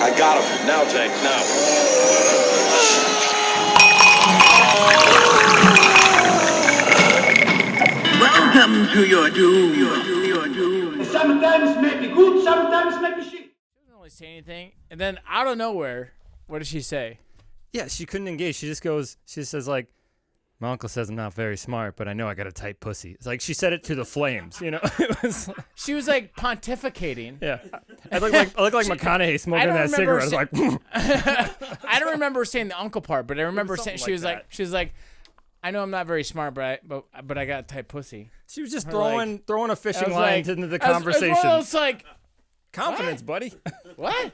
I got him. Now, Tank, now. Welcome to your doom. Sometimes may be good, sometimes may be shit. She doesn't really say anything, and then out of nowhere, what does she say? Yeah, she couldn't engage. She just says like, my uncle says I'm not very smart, but I know I got a tight pussy. It's like she said it to the flames, you know? It was like, She was like pontificating. yeah. I look like McConaughey smoking that cigarette. I was like, I don't remember saying the uncle part, but I remember saying something like she was like, I know I'm not very smart, but I got a tight pussy. she was just Her, throwing a fishing was line like- into the I was conversation. one of those, like, Confidence, buddy. what?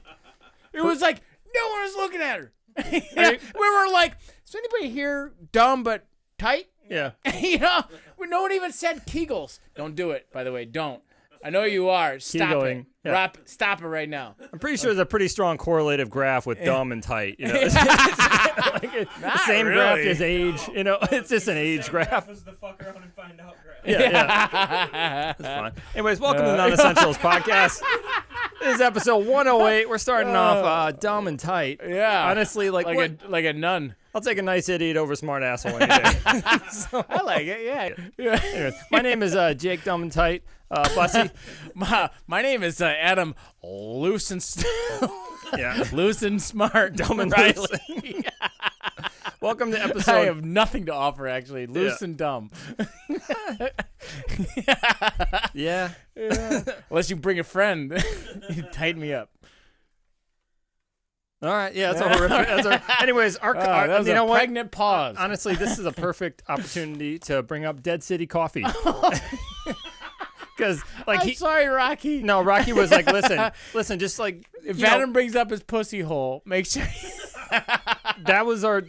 It was like no one was looking at her. We were like, is anybody here dumb but tight? Yeah. You know, no one even said Kegels. Don't do it, by the way. Don't. I know you are. Stop Kegling, it. yeah. Stop it right now. I'm pretty sure there's a pretty strong correlative graph with dumb and tight. You know, it's the same graph really. as age. You know, it's just an age graph. Was the fuck around and find out graph. Yeah. That's fine. Anyways, welcome to the Non-Essentials podcast. This is episode 108. We're starting off dumb and tight. Yeah. Honestly, like a nun. I'll take a nice idiot over smart asshole any day. I like it. Yeah. Anyways, my name is Jake Dumb and Tight. Bussy. My name is Adam Loose and Yeah. Loose and Smart. Dumb and Riley. Welcome to I episode. have nothing to offer, actually. Loose Yeah. and dumb. Yeah. Unless you bring a friend, you tighten me up. All right. Yeah. That's horrific. Anyways, our That was you know a what? pregnant pause. Honestly, this is a perfect opportunity to bring up Dead City Coffee. Because I'm sorry, Rocky. No, Rocky was like, listen, just like If Adam brings up his pussy hole, make sure. those are our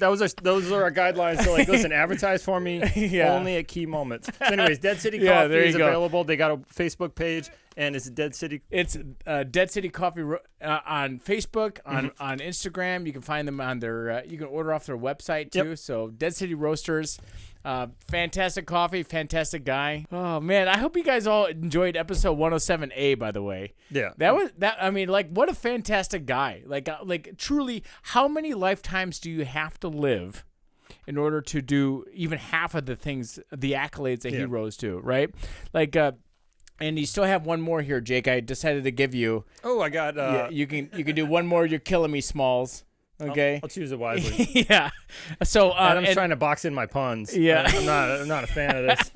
guidelines. So like, listen, advertise for me Yeah. only at key moments. So anyways, Dead City Coffee Yeah, there is you go. available. They got a Facebook page, and it's Dead City. It's Dead City Coffee on Facebook, on Instagram. You can find them on their. You can order off their website too. Yep. So Dead City Roasters, fantastic coffee, fantastic guy. Oh man, I hope you guys all enjoyed episode 107A. By the way, Yeah. that was that. I mean, like, what a fantastic guy! Like truly, how many lifetimes do you have to live in order to do even half of the things, the accolades that he Yeah. rose to? Right, like. And you still have one more here, Jake. I decided to give you. Oh, I got. Yeah, you can do one more. You're killing me, Smalls. Okay. I'll choose it wisely. Yeah. So Adam's trying to box in my puns. Yeah. I'm not a fan of this.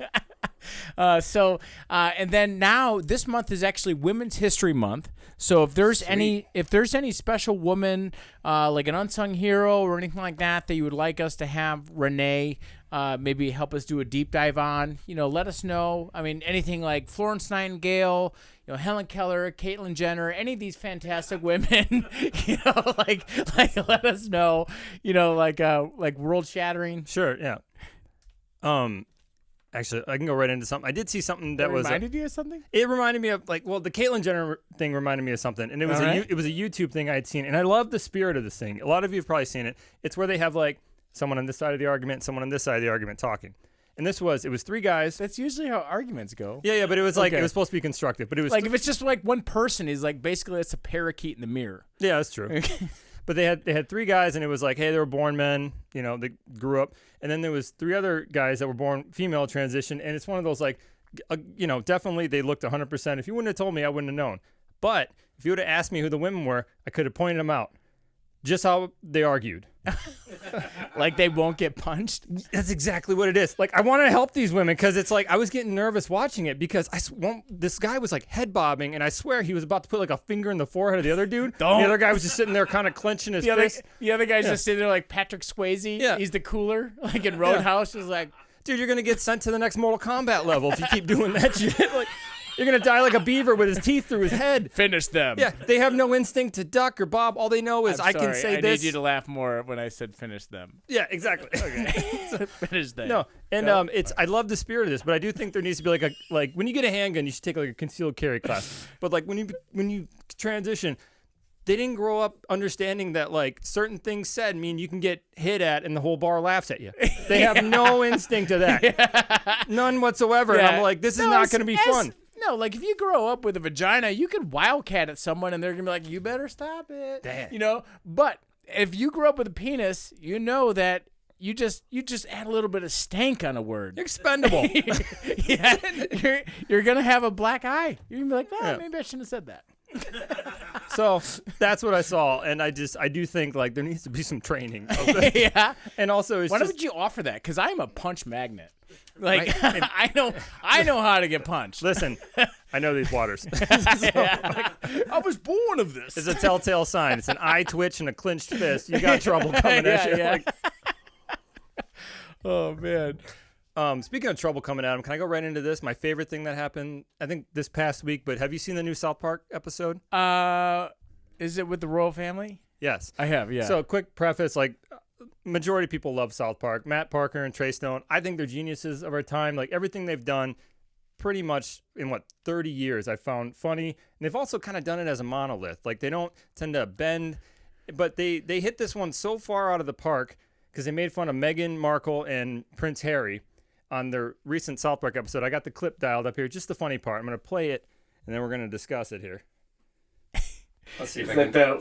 And then now this month is actually Women's History Month. So if there's any special woman, like an unsung hero or anything like that you would like us to have Renee maybe help us do a deep dive on, let us know. I mean, anything like Florence Nightingale, Helen Keller, Caitlyn Jenner, any of these fantastic women, like let us know, like world shattering. Sure. Yeah. Actually, I can go right into something. I did see something that was reminded you of something. It reminded me of the Caitlyn Jenner thing reminded me of something, and it was it was a YouTube thing I had seen, and I love the spirit of this thing. A lot of you have probably seen it. It's where they have like someone on this side of the argument, someone on this side of the argument talking, and it was three guys. That's usually how arguments go. Yeah, but it was like Okay. it was supposed to be constructive, but it was Like if it's just like one person is like basically it's a parakeet in the mirror. yeah, that's true. But they had three guys, and it was like, hey, they were born men, they grew up, and then there was three other guys that were born female transition, and it's one of those like, definitely they looked 100%. If you wouldn't have told me, I wouldn't have known. But if you would have asked me who the women were, I could have pointed them out. Just how they argued. Like they won't get punched. That's exactly what it is. Like I want to help these women because it's like I was getting nervous watching it because this guy was like head bobbing and I swear he was about to put like a finger in the forehead of the other dude. Don't. The other guy was just sitting there kind of clenching his fist. The other guy's just sitting there like Patrick Swayze. Yeah. He's the cooler, like in Roadhouse. Is like, Dude, you're gonna get sent to the next Mortal Kombat level if you keep doing that shit. Like you're gonna die like a beaver with his teeth through his head. finish them. Yeah, they have no instinct to duck or bob. All they know is I can say I this. need you to laugh more when I said finish them. Yeah, exactly. Okay. Finish them. No, and it's I love the spirit of this, but I do think there needs to be like when you get a handgun, you should take like a concealed carry class. But like when you transition, they didn't grow up understanding that like certain things said mean you can get hit at and the whole bar laughs at you. They have no instinct of that, none whatsoever. And I'm like, this is not going to be fun. No, like if you grow up with a vagina, you can wildcat at someone and they're gonna be like, "You better stop it." Damn. You know. But if you grew up with a penis, you know that you just add a little bit of stank on a word. You're expendable. Yeah, you're gonna have a black eye. You're gonna be like, Yeah. maybe I shouldn't have said that. So that's what I saw, and I do think like there needs to be some training. Yeah. And also, it's Why just don't you offer that? Because I'm a punch magnet. Like I know how to get punched. listen. I know these waters. I was born of this. It's a telltale sign. It's an eye twitch and a clenched fist. You got trouble coming at you. Yeah. Like, Oh man. speaking of trouble coming at him, can I go right into this? My favorite thing that happened, I think this past week. But have you seen the new South Park episode? Is it with the royal family? Yes. I have. Yeah. So, quick preface: like, majority of people love South Park. Matt Parker and Trey Stone. I think they're geniuses of our time. Like everything they've done, pretty much in 30 years, I found funny. And they've also kind of done it as a monolith. Like they don't tend to bend, but they hit this one so far out of the park because they made fun of Meghan Markle and Prince Harry on their recent South Park episode. I got the clip dialed up here, just the funny part. I'm going to play it, and then we're going to discuss it here. Let's see if I can.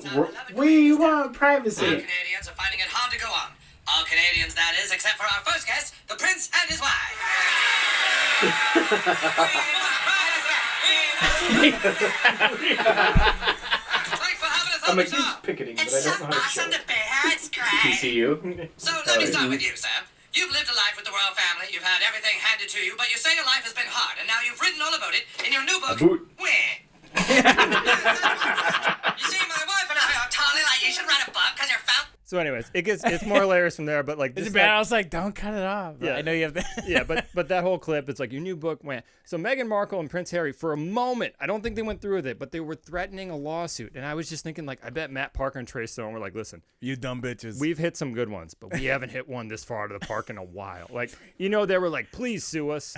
We want privacy. All Canadians are finding it hard to go on. All Canadians, that is, except for our first guest, the Prince and his wife. I'm against picketing, but I don't know how to show it. TCU. So let me start with you, sir. You've lived a life with the royal family. You've had everything handed to you, but you say your life has been hard, and now you've written all about it in your new book. Where? You see, my wife and I are totally like, you should write a book because you're found. So, anyways, it's more layers from there, but like, Is just it bad? like- I was like, don't cut it off. Yeah. I know you have that. yeah, but that whole clip, it's like your new book went. So Meghan Markle and Prince Harry, for a moment, I don't think they went through with it, but they were threatening a lawsuit. And I was just thinking, like, I bet Matt Parker and Trey Stone were like, listen, You dumb bitches. we've hit some good ones, but we haven't hit one this far out of the park in a while. Like, they were like, please sue us.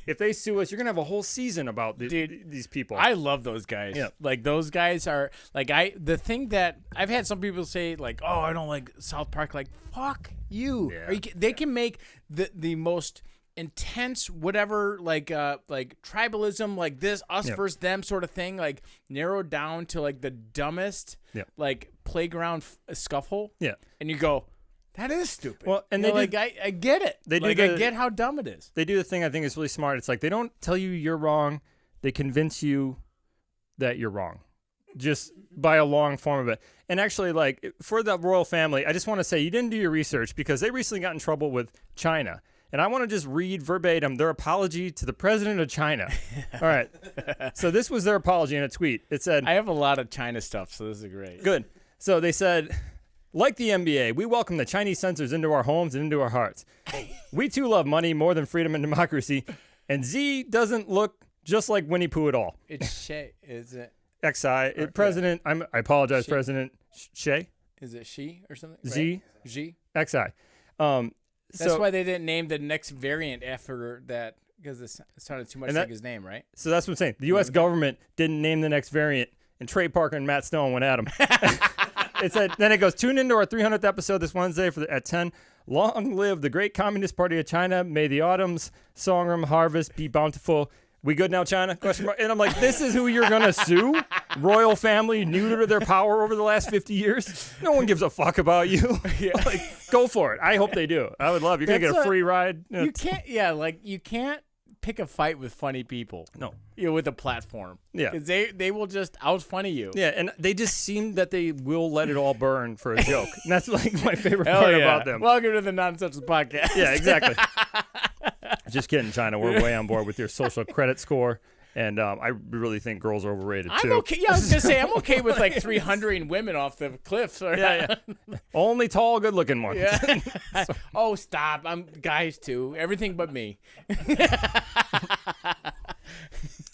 If they sue us, you're gonna have a whole season about these people. I love those guys. Yeah. Like those guys are like the thing that I've had some people say like, oh, I don't like South Park. Like, fuck you. Yeah. They can make the most intense whatever like tribalism like this us versus them sort of thing like narrowed down to like the dumbest like playground scuffle. Yeah. And you go, that is stupid. Well, and You they know, do- like I get it. they do like the- I get how dumb it is. They do the thing I think is really smart. It's like they don't tell you you're wrong. They convince you that you're wrong just by a long form of it. And actually, like, for the royal family, I just want to say you didn't do your research because they recently got in trouble with China. And I want to just read verbatim their apology to the president of China. All right. So this was their apology in a tweet. It said, I have a lot of China stuff, so this is great. good. So they said, like the NBA, we welcome the Chinese censors into our homes and into our hearts. We too love money more than freedom and democracy. And Z doesn't look just like Winnie Pooh at all. It's Shay, is it? XI, President, I apologize, She- President Shay, Is it she or something? Z, Right? G. XI. That's why they didn't name the next variant after that because it sounded too much And like that- his name, right? So that's what I'm saying. The U.S. government didn't name the next variant, and Trey Parker and Matt Stone went at him. It said, then it goes, tune into our 300th episode this Wednesday at 10. Long live the great Communist Party of China. May the autumn's songrum harvest be bountiful. We good now, China? Question mark. And I'm like, this is who you're going to sue? Royal family neuter their power over the last 50 years? No one gives a fuck about you. Like, go for it. I hope they do. I would love. You're going to get a That's free ride. You can't, you can't pick a fight with funny people. No. With a platform. Yeah. Because they will just out funny you. Yeah, and they just seem that they will let it all burn for a joke. And that's like my favorite Hell part yeah. about them. Welcome to the Nonsense Podcast. Yeah, exactly. Just kidding, China. We're way on board with your social credit score. And I really think girls are overrated, I'm too. okay. Yeah, I was going to say, I'm okay with like 300 women off the cliffs. Yeah. Only tall, good-looking ones. Yeah. Oh, stop. I'm guys, too. Everything but me.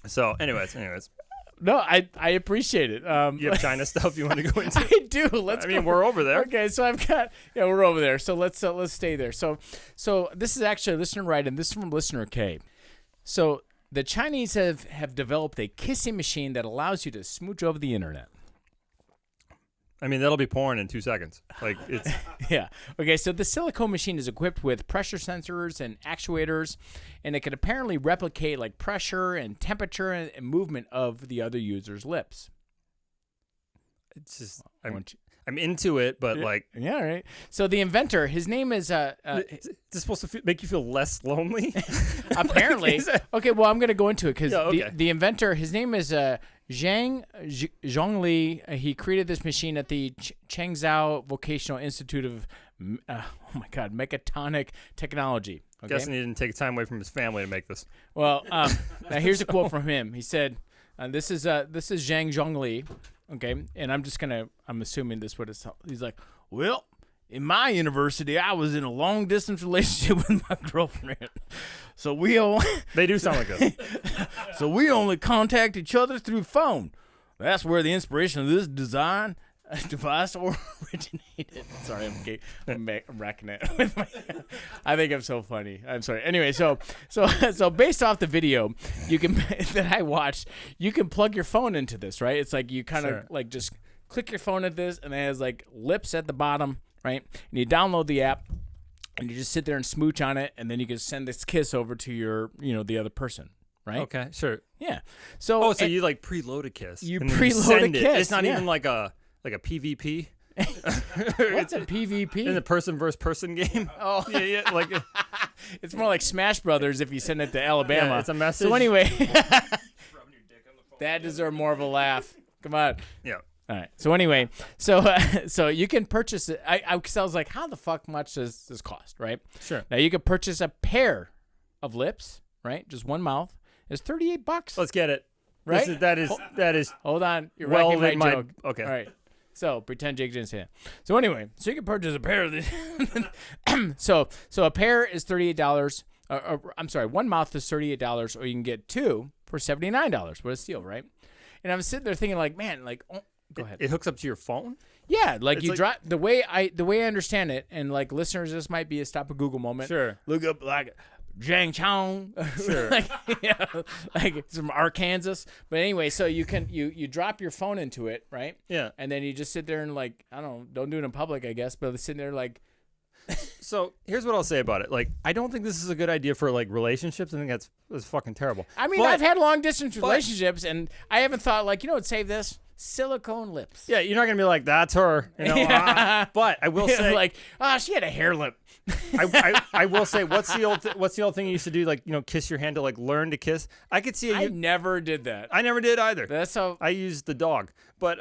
So, anyways. No, I appreciate it. You have China stuff you want to go into? I do. Let's. I mean, go. we're over there. Okay, so I've got. Yeah, we're over there. So let's stay there. So this is actually a listener write-in. This is from listener K. So the Chinese have developed a kissing machine that allows you to smooch over the internet. I mean, that'll be porn in 2 seconds. Like it's Yeah. Okay, so the silicone machine is equipped with pressure sensors and actuators, and it can apparently replicate like pressure and temperature and movement of the other user's lips. it's just I'm into it, but like Yeah, right. So the inventor, his name is is this supposed to make you feel less lonely? apparently. Okay, well, I'm going to go into it because okay. the inventor, his name is Zhongli. He created this machine at the Changzhou Vocational Institute of, Mechatronic Technology. Okay? Guessing he didn't take time away from his family to make this. Well, now here's a quote from him. He said, "This is Zhang Zhongli." Okay, and I'm assuming this what it's. He's like, well, in my university, I was in a long distance relationship with my girlfriend, so we only They do sound like this. so we only contact each other through phone. That's where the inspiration of this device originated. Sorry, I'm wrecking it with my. I think I'm so funny. I'm sorry. Anyway, so based off the video that I watched, you can plug your phone into this, right? It's like you kind of like just click your phone at this, and it has like lips at the bottom, right? And you download the app, and you just sit there and smooch on it, and then you can send this kiss over to your, the other person, right? Okay, sure. Yeah. So So you like preload a kiss. You and then preload send a it. kiss, It's not yeah. even like a PvP. What's a PvP? In the person versus person game. Oh. yeah, like It's more like Smash Brothers if you send it to Alabama. Yeah, it's a message. So anyway, that deserves more of a laugh. Come on. yeah. All right. So anyway, so you can purchase it. Because I was like, how the fuck much does this cost, right? Sure. Now you can purchase a pair of lips, right? Just one mouth. It's $38. Let's get it. Right? That is Hold on. You're well wrecking my in joke. okay. All right. So pretend Jake didn't say that. So anyway, so you can purchase a pair of these. so a pair is $38. I'm sorry, one mouth is $38, or you can get two for $79. What a steal, right? And I'm sitting there thinking, like, man, like, oh, go ahead. It hooks up to your phone? Yeah, like It's you like- drop the way I understand it, and like listeners, this might be a stop a Google moment. Sure. Look up like Zhang Chong. Sure. like it's from Arkansas. But anyway, so you can you drop your phone into it, right? Yeah. And then you just sit there and like, I don't do it in public, I guess, but sitting there like, So here's what I'll say about it. Like, I don't think this is a good idea for like relationships. I think that's fucking terrible. I mean, But- I've had long distance relationships, and I haven't thought like, what would save this? Silicone lips. Yeah, you're not gonna be like, that's her, But I will say, like, she had a hair lip. I will say, what's the old thing you used to do? Like, kiss your hand to like learn to kiss. I could see. I never did that. I never did either. That's how. I used the dog, but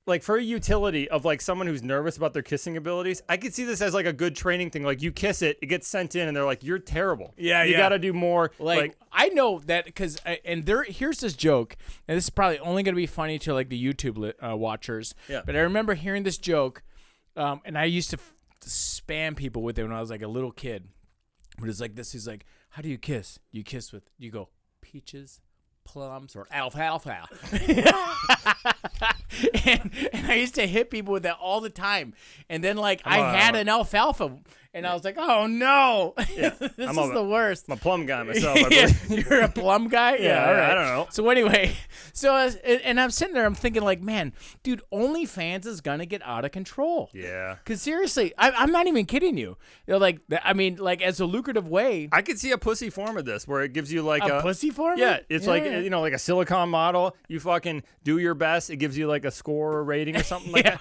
like for a utility of like someone who's nervous about their kissing abilities, I could see this as like a good training thing. Like you kiss it, it gets sent in, and they're like, "You're terrible. Yeah, you got to do more." Like I know that because here's this joke, and this is probably only going to be funny to like the YouTube watchers. Yeah. But I remember hearing this joke, and I used to spam people with it when I was like a little kid. But it's like this. He's like, "How do you kiss? You kiss with you go peaches, plums, or alfalfa." and I used to hit people with that all the time. And then like I had an alfalfa, and I was like, "Oh no, this is the worst." I'm a plum guy myself. I Yeah, believe. you're a plum guy? Yeah, all right. I don't know. So anyway, and I'm sitting there, I'm thinking like, man, dude, OnlyFans is going to get out of control. Yeah. Because seriously, I'm not even kidding you. Like, I mean, like as a lucrative way. I could see a pussy form of this where it gives you like A pussy form? Yeah, it's like, Yeah. like a silicone model. You fucking do your best. It gives you like a score or rating or something like that.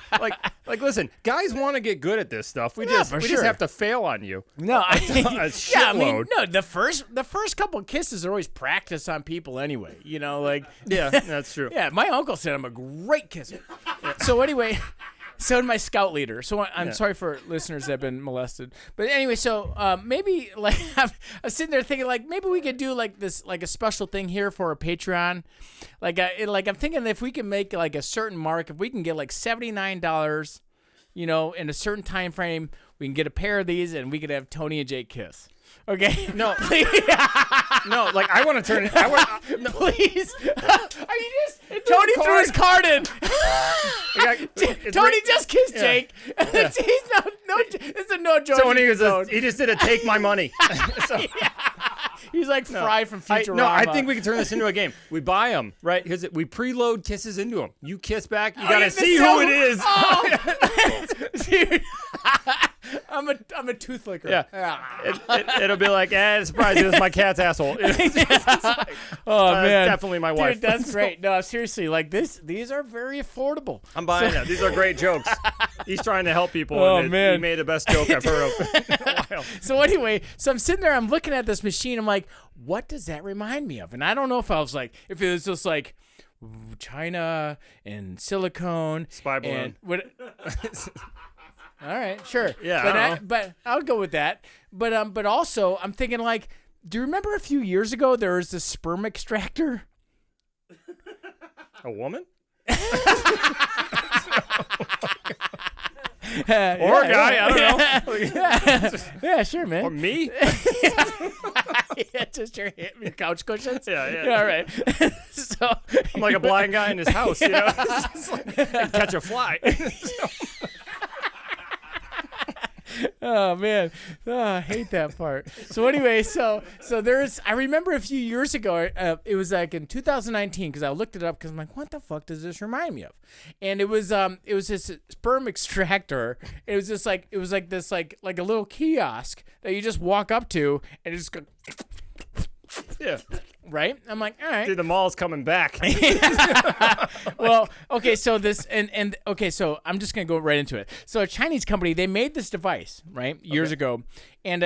Like, listen, guys want to get good at this stuff. We just have to fail on you. No, I mean, no. The first couple kisses are always practice on people anyway. Like Yeah, that's true. yeah. My uncle said I'm a great kisser. So anyway, so did my scout leader. So I'm sorry for listeners that have been molested, but anyway, so maybe like I was sitting there thinking like maybe we could do like this like a special thing here for a Patreon, like I'm thinking if we can make like a certain mark, if we can get like $79, in a certain time frame, we can get a pair of these and we could have Tony and Jake kiss. Okay. No, no. Like I want to turn it. Please. Are you just Tony threw his card in. Tony just kissed Jake. He's it's a no joke. Tony he just did a take my money. So, He He's like Fry from Futurama. No, I think we can turn this into a game. We buy them, right? Because we preload kisses into them. You kiss back. You gotta see who it is. Oh. Dude. I'm a tooth licker. Yeah. It'll be like, surprise, it was my cat's asshole. Oh man, definitely my wife. Dude, that's great. No, seriously, like these are very affordable. I'm buying them. These are great jokes. He's trying to help people. Oh, and man. He made the best joke I've heard of in a while. So anyway, I'm sitting there, I'm looking at this machine. I'm like, what does that remind me of? And I don't know if it was just like China and silicone. Spy balloon. And what? All right, sure. Yeah, but I'll go with that. But also, I'm thinking like, do you remember a few years ago there was this sperm extractor? A woman? Or a guy, I don't know. Yeah, sure, man. Or me? Yeah, just your couch cushions. Yeah. All right. So I'm like a blind guy in his house, you know? It's like, catch a fly. Oh man, I hate that part. So anyway, so I remember a few years ago, it was like in 2019 because I looked it up because I'm like, what the fuck does this remind me of? And it was this sperm extractor. It was this like a little kiosk that you just walk up to and it just go. Yeah. Right? I'm like, all right. Dude, the mall's coming back. Well, okay, so this and okay, so I'm just gonna go right into it. So a Chinese company, they made this device, right, years ago, and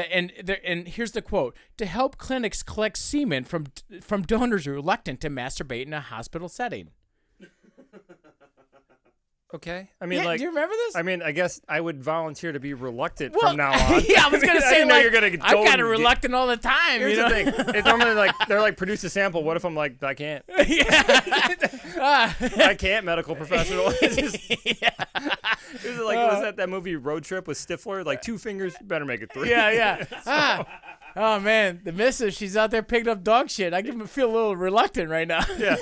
here's the quote: to help clinics collect semen from donors reluctant to masturbate in a hospital setting. Okay. I mean, do you remember this? I mean, I guess I would volunteer to be reluctant from now on. Yeah, I was gonna say, I know you're gonna. I'm kind of reluctant all the time. Here's the thing. It's normally they're like, produce a sample. What if I'm like, I can't? I can't, medical professional. It was like, was that movie Road Trip with Stifler? Like 2 fingers, you better make it 3. Yeah. Oh man, the missus, she's out there picking up dog shit. I can feel a little reluctant right now. Yeah.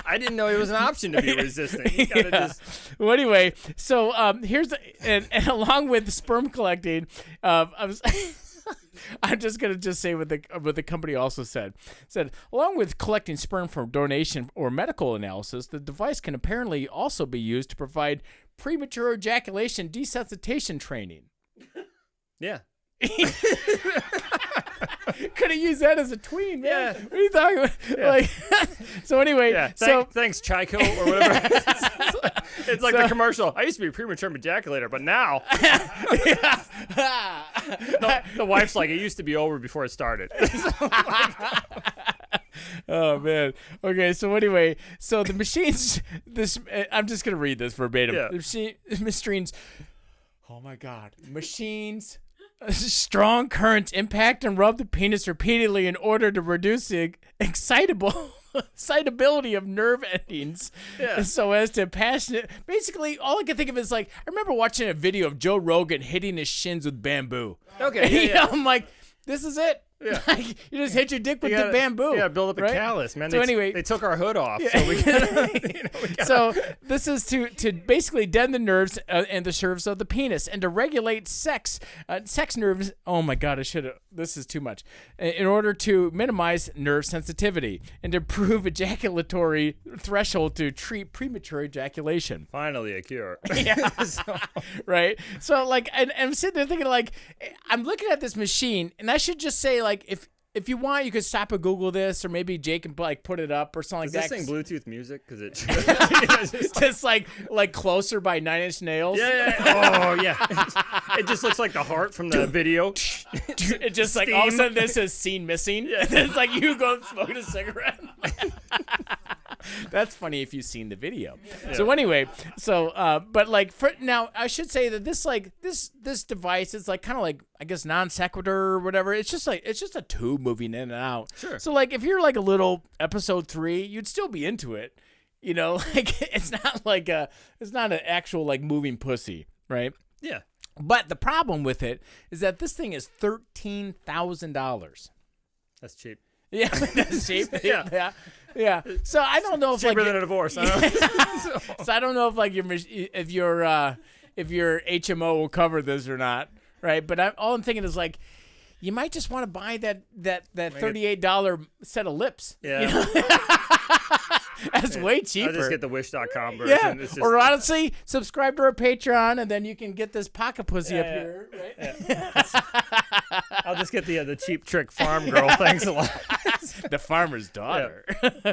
I didn't know it was an option to be resistant. You gotta just... Well, anyway, so here's and along with sperm collecting, I'm just gonna say what the company also said. Along with collecting sperm for donation or medical analysis, the device can apparently also be used to provide premature ejaculation desensitization training. Yeah. Could have used that as a tween, man. Yeah. What are you talking about? Yeah. Like, so anyway, thanks, Chico, or whatever. It's like the commercial. I used to be a premature ejaculator, but now the wife's like, it used to be over before it started. Oh man. Okay. So anyway, so the machines. I'm just gonna read this verbatim. Yeah. The machines. Oh my God. Machines. Strong currents impact and rub the penis repeatedly in order to reduce the excitability of nerve endings, so as to passionate. Basically, all I can think of is like, I remember watching a video of Joe Rogan hitting his shins with bamboo. Okay, You know, I'm like, this is it. Yeah. Like, you just hit your dick with the bamboo. Yeah, build up right? a callus, man. So anyway, they took our hood off, so we gotta, So this is to basically deaden the nerves and the surface of the penis, and to regulate sex nerves. Oh my God, I should have. This is too much. In order to minimize nerve sensitivity and to improve ejaculatory threshold to treat premature ejaculation. Finally, a cure. Yeah. Right. So like, and I'm sitting there thinking like, I'm looking at this machine, and I should just say like, if you want, you could stop and Google this, or maybe Jake can like put it up or something like that. Is this thing Bluetooth music? Because it just like Closer by 9 Inch Nails. Yeah. Oh yeah. It just looks like the heart from the video. It just like all of a sudden this is scene missing. Yeah. It's like you go smoking a cigarette. That's funny if you've seen the video. Yeah. So anyway, but like for now, I should say that this device is like kind of like, I guess, non sequitur or whatever. It's just a tube moving in and out. Sure. So like if you're like a little episode 3, you'd still be into it. You know, like it's not an actual like moving pussy, right? Yeah. But the problem with it is that this thing is $13,000. That's cheap. Yeah, that's cheap. Yeah. Yeah. So I don't know if cheaper than a divorce. I don't know. So I don't know if like if your HMO will cover this or not, right? But all I'm thinking is like, you might just want to buy that $38 set of lips. Yeah. You know? That's way cheaper. I'll just get the Wish.com version. Yeah. It's just, Or honestly, subscribe to our Patreon, and then you can get this pocket pussy up here. Right? Yeah. I'll just get the cheap trick farm girl. Thanks a lot. The farmer's daughter.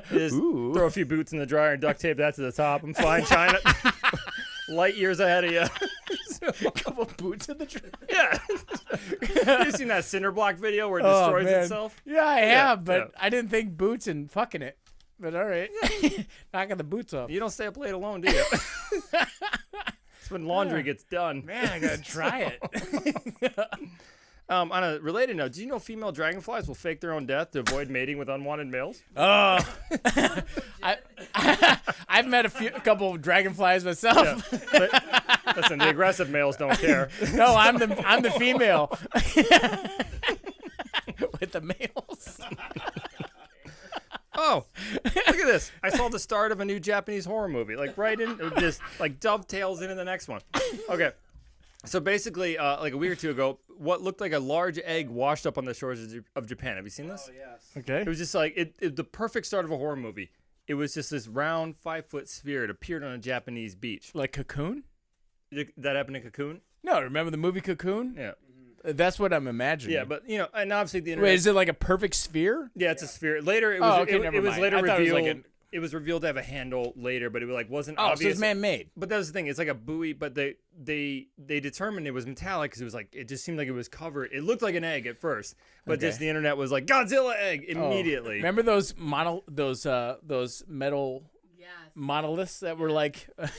Just throw a few boots in the dryer and duct tape that to the top. I'm fine, China. Light years ahead of you. A couple boots in the dryer. Yeah. You seen that cinder block video where it destroys itself? Yeah, I have, but I didn't think boots and fucking it. But all right. Knocking the boots off. You don't stay up late alone, do you? It's when laundry gets done. Man, I gotta try it. On a related note, do you know female dragonflies will fake their own death to avoid mating with unwanted males? Oh. I've met a couple of dragonflies myself. Yeah. Listen, the aggressive males don't care. No, I'm the female. With the males. Oh, look at this. I saw the start of a new Japanese horror movie. Like right in, it just like dovetails into the next one. Okay. So basically, like a week or two ago, what looked like a large egg washed up on the shores of Japan. Have you seen this? Oh, yes. Okay. It was just like the perfect start of a horror movie. It was just this round 5-foot sphere. It appeared on a Japanese beach. Like Cocoon? That happened in Cocoon? No, remember the movie Cocoon? Yeah. That's what I'm imagining. Yeah, but and obviously the internet. Wait, is it like a perfect sphere? Yeah, it's a sphere. Later, it was never it was mind. later I thought it was revealed. like It was revealed to have a handle later, but it wasn't Oh, obvious. so it's man-made. But that was the thing. It's like a buoy, but they determined it was metallic because it was like it just seemed like it was covered. It looked like an egg at first, but just the internet was like Godzilla egg immediately. Remember those metal monoliths that were like a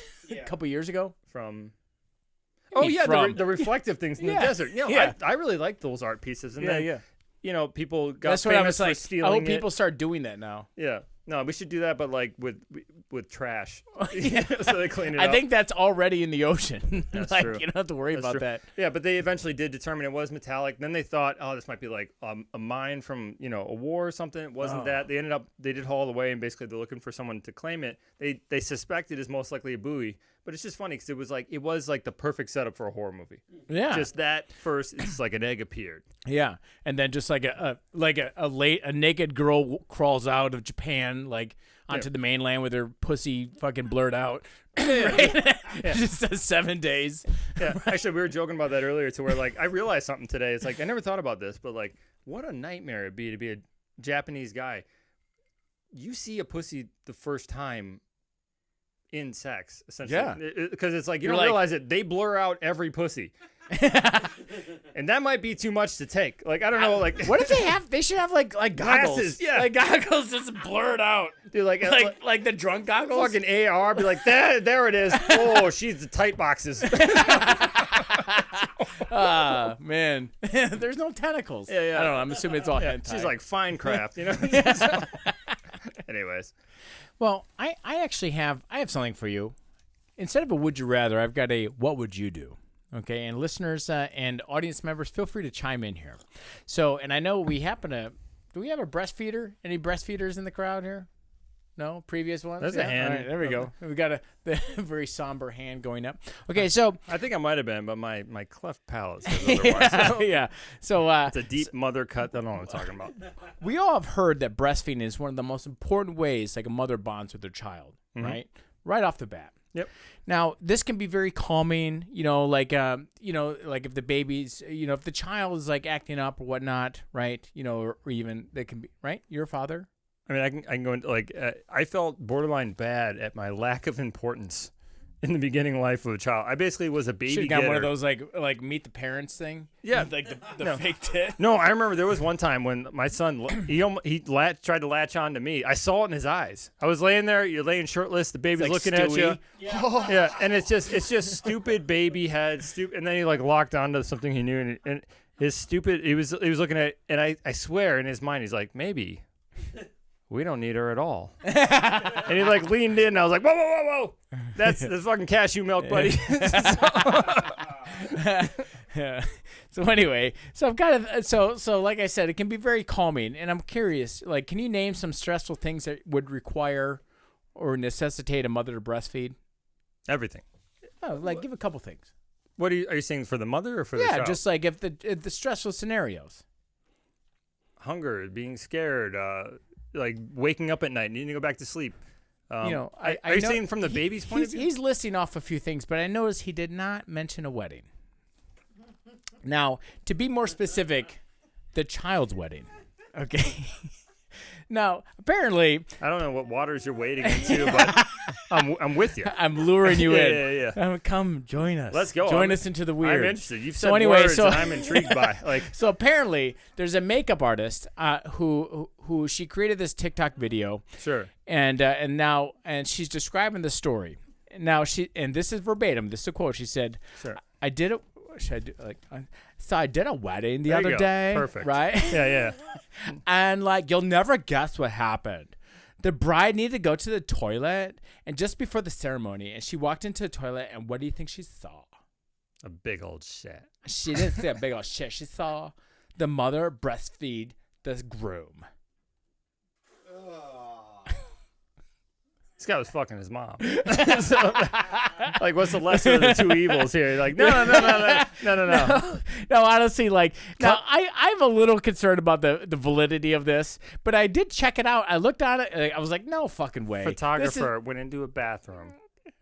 couple years ago? From mean yeah, from? the reflective things in the desert. You know, I really like those art pieces. And then you know, people got That's what I famous was for like. stealing I hope it. people start doing that now. Yeah. No, we should do that, but like with trash. So they clean it up. I think that's already in the ocean. That's like true. you don't have to worry about that. Yeah, but they eventually did determine it was metallic. Then they thought, oh, this might be like a mine from a war or something. It wasn't that. They did haul it away, and basically they're looking for someone to claim it. They suspect it is most likely a buoy, but it's just funny because it was like the perfect setup for a horror movie. Yeah. Just that first, it's like an egg appeared. Yeah, and then just like a naked girl crawls out of Japan like onto the mainland with her pussy fucking blurred out. Right? Just says 7 days. Yeah, actually, we were joking about that earlier. To where like I realized something today. It's like I never thought about this, but like what a nightmare it'd be to be a Japanese guy. You see a pussy the first time in sex, essentially. Yeah. Because it's like you You're don't like- realize it. They blur out every pussy. And that might be too much to take. Like I don't know. Like What if they have? They should have like goggles. Glasses, yeah. like goggles just blurred out. dude, like Like the drunk goggles. fucking AR, be like there it is. Oh, she's the tight boxes. Ah, man. There's no tentacles. Yeah, yeah. I don't know. I'm assuming it's all Yeah, hentai. she's like fine craft, you know. Anyways, Well, I actually have something for you. Instead of a would you rather, I've got a what would you do? Okay, and listeners and audience members, feel free to chime in here. So, and I know we happen to. Do we have a breastfeeder? Any breastfeeders in the crowd here? No, previous ones. There's a hand. All right, there we go. We got the very somber hand going up. Okay, so I think I might have been, but my cleft palate says otherwise. yeah, so It's a deep mother cut. I don't know what I'm talking about. we all have heard that breastfeeding is one of the most important ways like a mother bonds with their child, right? Right off the bat. Yep. Now, this can be very calming, like if the baby's, if the child is like acting up or whatnot, right? Or even they can be, right? You're a father. I mean, I can go into like I felt borderline bad at my lack of importance in the beginning life of a child. I basically was a baby Should have got getter. one of those like meet the parents thing. Yeah. Like the fake tit. No, I remember there was one time when my son tried to latch on to me. I saw it in his eyes. I was laying there, you're laying shirtless, the baby's like looking at you. Stewie. Yeah, and it's just stupid baby head, and then he like locked onto something he knew, and his stupid. He was looking at, and I swear in his mind he's like, maybe we don't need her at all. And he like leaned in, and I was like, whoa, that's fucking cashew milk, buddy. Yeah. So anyway, so I'm kind of so like I said, it can be very calming, and I'm curious, like, can you name some stressful things that would require or necessitate a mother to breastfeed? Everything. Oh, like give a couple things. What are you saying for the mother or for the child? Yeah, just like if the stressful scenarios. hunger, being scared, like waking up at night, needing to go back to sleep. Are you know, saying from the baby's point of view? He's listing off a few things, but I noticed he did not mention a wedding. Now, to be more specific, the child's wedding. Okay. Now, apparently, I don't know what waters you're wading into, but I'm with you. I'm luring you in. Yeah. Come join us. Let's go. Join us into the weird. I'm interested. You've said words that I'm intrigued by. Like, so apparently, there's a makeup artist who she created this TikTok video. Sure. And she's describing the story. Now this is verbatim. This is a quote. She said, "Sure, I did it. So I did a wedding the other day. Perfect. Right? Yeah. And like, you'll never guess what happened. The bride needed to go to the toilet, and just before the ceremony, and she walked into the toilet, and what do you think she saw? A big old shit. She didn't see a big old shit. She saw the mother breastfeed the groom. This guy was fucking his mom. So, like, what's the lesser of the two evils here? Like, no. No, honestly, like, now I'm a little concerned about the validity of this, but I did check it out. I looked at it. I was like, no fucking way. Photographer went into a bathroom.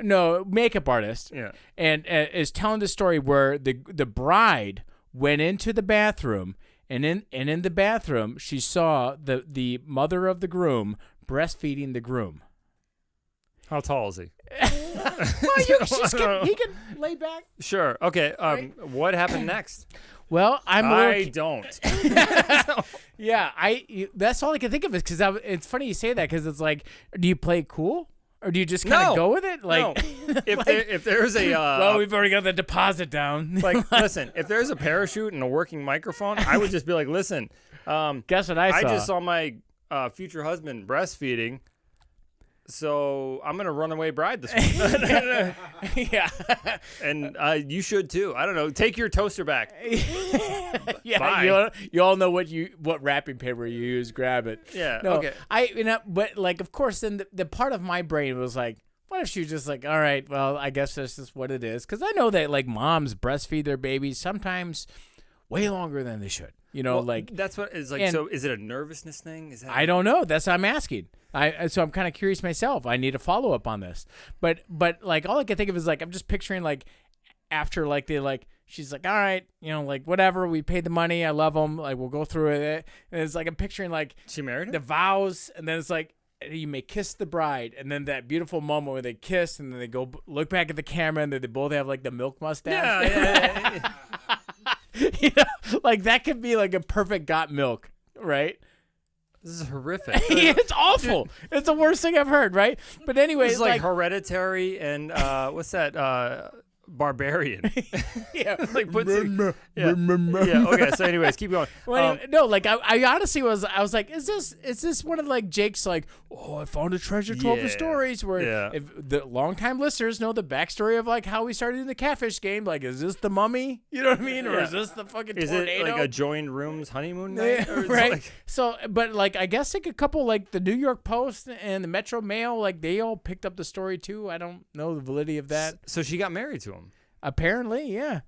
No, makeup artist. Yeah. And is telling the story where the bride went into the bathroom, and in the bathroom she saw the mother of the groom breastfeeding the groom. How tall is he? Well, he can lay back. Sure. Okay. What happened next? Well, I don't. Yeah, that's all I can think of is because it's funny you say that because it's like, do you play it cool or do you just kind of go with it? Like, no. If there's a well, we've already got the deposit down. Like, listen, if there's a parachute and a working microphone, I would just be like, listen. Guess what I saw? I just saw my future husband breastfeeding. So I'm gonna runaway bride this week. Yeah, and you should too. I don't know. Take your toaster back. Yeah, bye. You all know what wrapping paper you use. grab it. Yeah. No, okay. But like, of course, then the part of my brain was like, what if she was just like, all right, well, I guess that's just what it is. Because I know that like moms breastfeed their babies sometimes way longer than they should. You know, like that's what is like. So is it a nervousness thing? Is that I don't know. That's what I'm asking. So I'm kind of curious myself. I need a follow up on this. But like all I can think of is like I'm just picturing like after like she's like, all right, you know, like whatever, we paid the money, I love them, like we'll go through it. And it's like I'm picturing like she married him? The vows, and then it's like you may kiss the bride, and then that beautiful moment where they kiss, and then they go look back at the camera, and then they both have like the milk mustache. Yeah. You know, like that could be like a perfect got milk, right? This is horrific. It's awful. It's the worst thing I've heard, right? But anyway, it's like Hereditary and what's that? Barbarian. Yeah. Like puts it, yeah. Okay. So, anyways, keep going. Well, no, like I honestly was like, is this one of like Jake's like, oh, I found a treasure trove of stories where if the longtime listeners know the backstory of like how we started in the catfish game. Like, is this the mummy? You know what I mean? Or is this the fucking tornado? Is it like a joined rooms honeymoon night? Right. Like... So, but like I guess like a couple like the New York Post and the Metro Mail, like they all picked up the story too. I don't know the validity of that. So she got married to him. Apparently, yeah.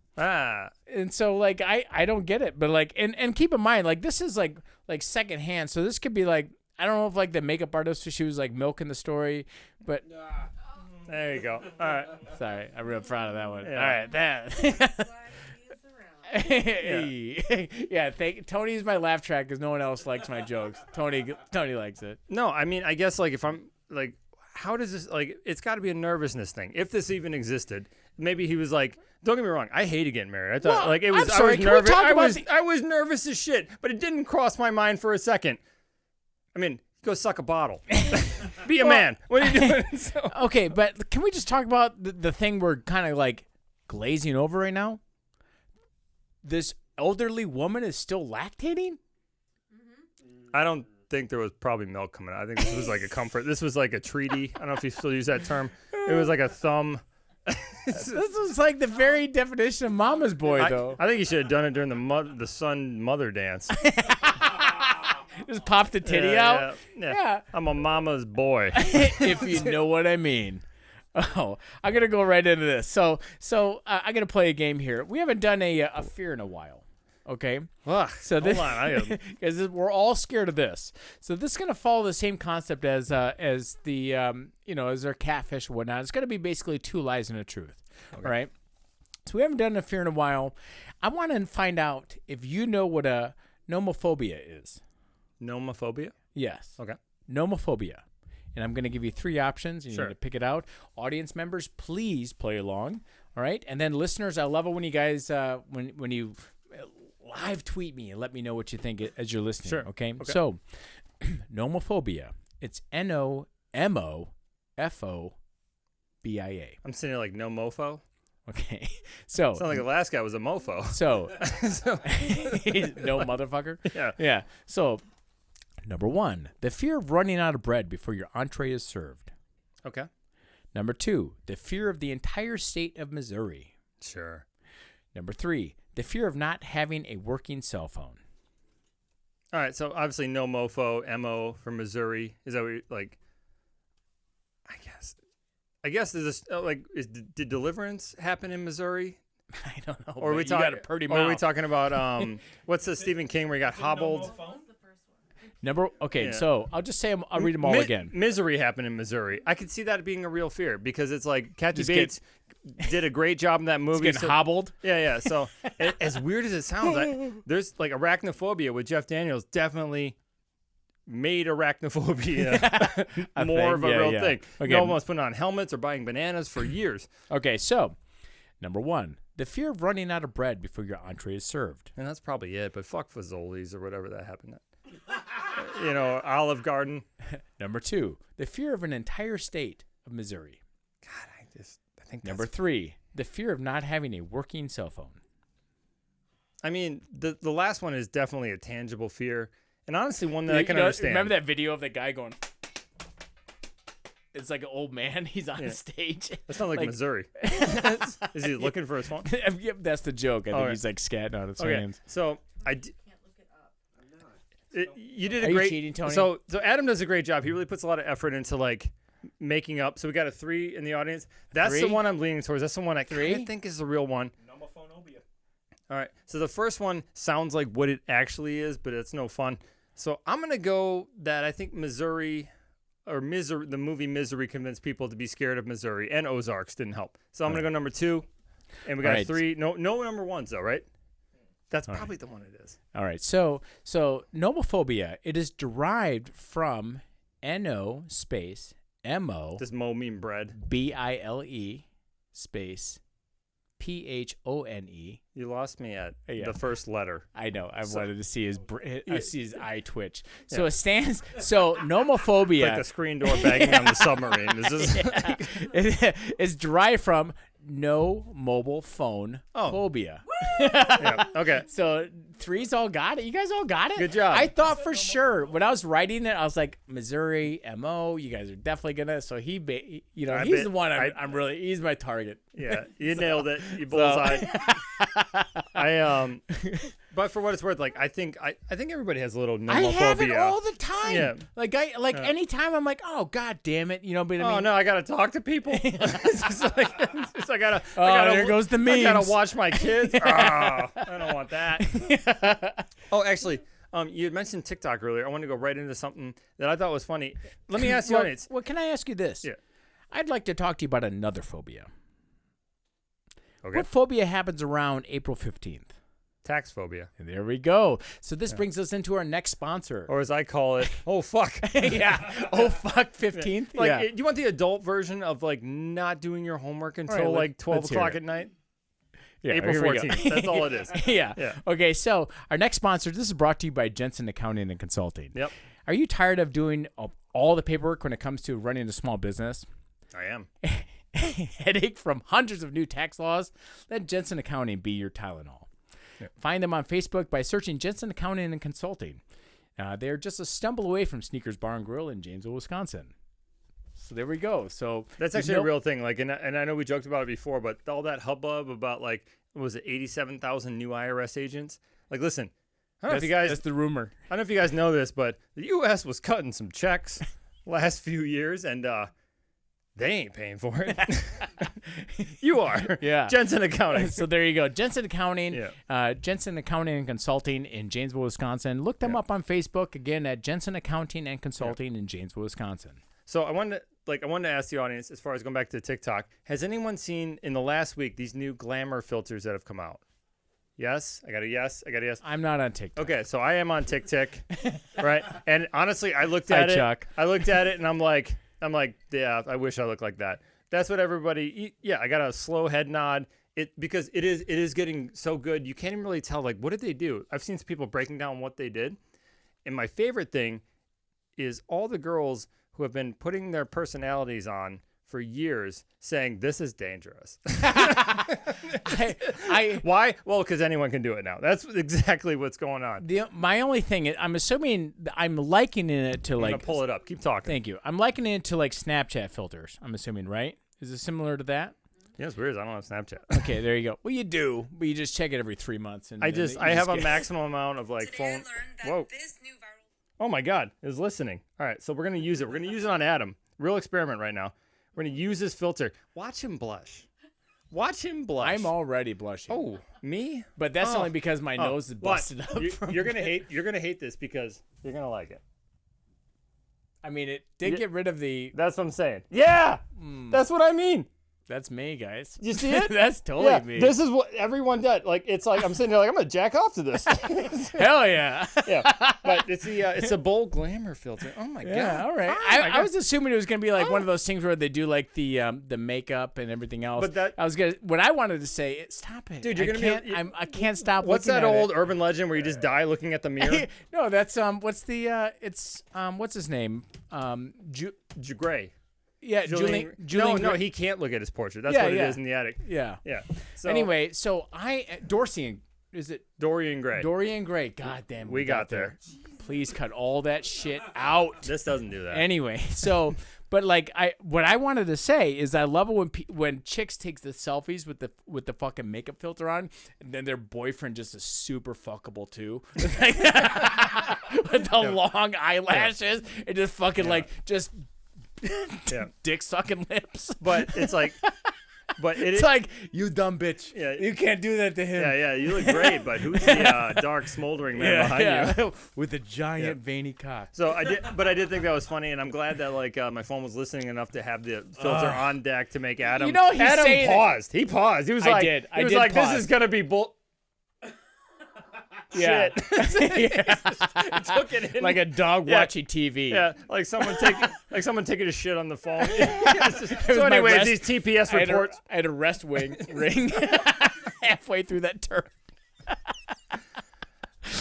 And so like I don't get it, but like and keep in mind like this is like secondhand, so this could be like I don't know if like the makeup artist she was like milking the story, but there you go. All right, sorry, I'm real proud of that one. Yeah. All right, that. Yeah, Tony's my laugh track because no one else likes my jokes. Tony likes it. No, I mean I guess like if I'm like, how does this like? It's got to be a nervousness thing. If this even existed. Maybe he was like, don't get me wrong, I hated getting married. I thought like it was I'm sorry, I was nervous. I was nervous as shit, but it didn't cross my mind for a second. I mean, go suck a bottle. Be a man. What are you doing? Okay, but can we just talk about the thing we're kind of like glazing over right now? This elderly woman is still lactating? I don't think there was probably milk coming out. I think this was like a comfort. This was like a treaty. I don't know if you still use that term. It was like a thumb. This was like the very definition of mama's boy, though. I think you should have done it during the son mother dance. Just pop the titty out. Yeah. I'm a mama's boy. If you know what I mean. Oh, I'm gonna go right into this. So I'm gonna play a game here. We haven't done a fear in a while. Okay. Ugh, So hold this, on. I am, because we're all scared of this. So this is gonna follow the same concept as the as their catfish or whatnot. It's gonna be basically 2 lies and a truth. All right. So we haven't done a fear in a while. I want to find out if you know what a nomophobia is. nomophobia? Yes. Okay. Nomophobia. And I'm going to give you 3 options. You Sure. need to pick it out. Audience members, please play along. All right. And then listeners, I love it when you guys when you live tweet me and let me know what you think as you're listening. Sure. Okay. So nomophobia. It's NOMOFOBIA. I'm sitting here like no mofo. Okay. So Sound like the last guy was a mofo. So, So- no motherfucker. Yeah. Yeah. So, number 1, the fear of running out of bread before your entree is served. Okay. Number 2, the fear of the entire state of Missouri. Sure. Number 3, the fear of not having a working cell phone. All right. So obviously no mofo, MO from Missouri. Is that what you like? I guess is this did deliverance happen in Missouri? I don't know. Or are we but you got talking? a pretty Or are we mouth. talking about what's the Stephen King where he got hobbled? Okay, Yeah. so I'll just say I'll read them all again. Misery happened in Missouri. I could see that being a real fear because it's like Kathy Just Bates did a great job in that movie. Getting hobbled. Yeah. So as weird as it sounds, there's like arachnophobia with Jeff Daniels definitely made arachnophobia more of a real thing. Okay. No one was putting on helmets or buying bananas for years. Okay, so number 1, the fear of running out of bread before your entree is served. And that's probably it. But fuck Fazoli's or whatever that happened. Olive Garden. Number 2, the fear of an entire state of Missouri. God, I think Number 3, the fear of not having a working cell phone. I mean, the last one is definitely a tangible fear, and honestly, one that I can understand. Remember that video of the guy going? It's like an old man. He's on stage. That sounds like Missouri. Is he looking for his phone? Yep, that's the joke. I think right. he's like scatting out his Okay, hands. so you did Are a you great. cheating, Tony? So Adam does a great job. He really puts a lot of effort into like making up. So we got a 3 in the audience. That's 3? the one I'm leaning towards. That's the one I 3? think is the real one. Nomophobia. All right. So the first one sounds like what it actually is, but it's no fun. So I'm gonna go that I think Missouri, the movie Misery convinced people to be scared of Missouri, and Ozarks didn't help. So I'm gonna go number 2, and we got All right. 3. No number 1s though, right? That's probably the one it is. All right. So nomophobia, it is derived from NO space MO Does Mo mean bread? BILE space PHONE. You lost me at Yeah. the first letter. I know. I wanted to see his eye twitch. So it stands. So nomophobia. Like the screen door banging on the submarine. This is It's derived from no mobile phone phobia. yeah. Okay. So 3's all got it. You guys all got it. Good job. I thought for sure when I was writing it, I was like, Missouri MO. You guys are definitely gonna. So he's the one. I'm really. He's my target. Yeah, you nailed it. You bullseye. But for what it's worth, like I think everybody has a little nomophobia. I have it all the time. Yeah. Like anytime I'm like, oh god damn it, you know. But I Oh mean, no, I gotta talk to people. I gotta. there goes the I gotta memes. watch my kids. I don't want that. Oh, actually, you had mentioned TikTok earlier. I want to go right into something that I thought was funny. Let me ask you, audience. Well, can I ask you this? Yeah. I'd like to talk to you about another phobia. Okay. What phobia happens around April 15th? Tax phobia, And there we go. So this brings us into our next sponsor. or as I call it, oh fuck. Yeah. Oh fuck, 15th. Like, yeah. do you want the adult version of like not doing your homework until right, like 12 let's hear o'clock it. at night? Yeah, April here we go. 14th. That's all it is. Yeah. Yeah. Okay. So our next sponsor. This is brought to you by Jensen Accounting and Consulting. Yep. Are you tired of doing all the paperwork when it comes to running a small business? I am. Headache from hundreds of new tax laws? Let Jensen Accounting be your Tylenol. Find them on Facebook by searching Jensen Accounting and Consulting. They're just a stumble away from Sneakers Bar and Grill in Janesville, Wisconsin. So there we go. So That's actually a real thing. Like, and I know we joked about it before, but all that hubbub about like, what was it 87,000 new IRS agents? Like, listen, I don't know if you guys. That's the rumor. I don't know if you guys know this, but the U.S. was cutting some checks last few years, and They ain't paying for it. You are. Yeah. Jensen Accounting. So there you go. Jensen Accounting. Yeah. Jensen Accounting and Consulting in Janesville, Wisconsin. Look them up on Facebook again at Jensen Accounting and Consulting in Janesville, Wisconsin. So I wanted to ask the audience, as far as going back to TikTok, has anyone seen in the last week these new glamour filters that have come out? Yes? I got a yes. I'm not on TikTok. Okay, so I am on TikTok, right? And honestly, I looked at it. Chuck. I looked at it and I'm like, yeah, I wish I looked like that. That's what everybody. Yeah, I got a slow head nod. Because it is getting so good. You can't even really tell, like, what did they do? I've seen some people breaking down what they did, and my favorite thing is all the girls who have been putting their personalities on for years, saying this is dangerous. Why? Well, because anyone can do it now. That's exactly what's going on. My only thing is, I'm assuming I'm likening it to I'm like. gonna pull it up. Keep talking. Thank you. I'm likening it to like Snapchat filters. I'm assuming, right? Is it similar to that? Yeah, it's weird. I don't have Snapchat. Okay, there you go. Well, you do, but you just check it every 3 months. And I have a get... maximum amount of like phone. Whoa. Oh my God, it's listening. All right, so we're gonna use it. We're gonna use it on Adam. Real experiment right now. We're gonna use this filter. Watch him blush. Watch him blush. I'm already blushing. Oh, me? But that's only because my nose is busted up. You're gonna hate this because you're gonna like it. I mean, it did get rid of the. That's what I'm saying. Yeah, that's what I mean. That's me, guys. You see it? That's totally me. This is what everyone does. Like, it's like I'm sitting there like I'm gonna jack off to this. Hell yeah. Yeah, but it's a bold glamour filter. Oh my Yeah, God. all right. I was assuming it was gonna be like one of those things where they do like the makeup and everything else. But what I wanted to say, stop it, dude. You're I can't stop. What's looking that at old it. urban legend where you just die looking at the mirror? No, that's what's the what's his name? Gray. Yeah, Julian. No, he can't look at his portrait. That's what it is in the attic. Yeah. Yeah. So Anyway, so Dorian Gray. Dorian Gray. God damn. We got there. Please cut all that shit out. This doesn't do that. Anyway, so but like what I wanted to say is I love it when chicks take the selfies with the fucking makeup filter on, and then their boyfriend just is super fuckable too. With the long eyelashes and just fucking dick sucking lips. But it's like, it's like, you dumb bitch. Yeah, you can't do that to him. Yeah, you look great, but who's the dark smoldering man behind you with a giant veiny cock? So I did think that was funny, and I'm glad that like my phone was listening enough to have the filter on deck to make Adam. You know, Adam paused. He paused. He was like, this is gonna be bull. Yeah. Shit. It took it in. Like a dog watching TV. Yeah, like someone taking a shit on the phone. So anyways, these TPS reports. I had a rest ring halfway through that turn.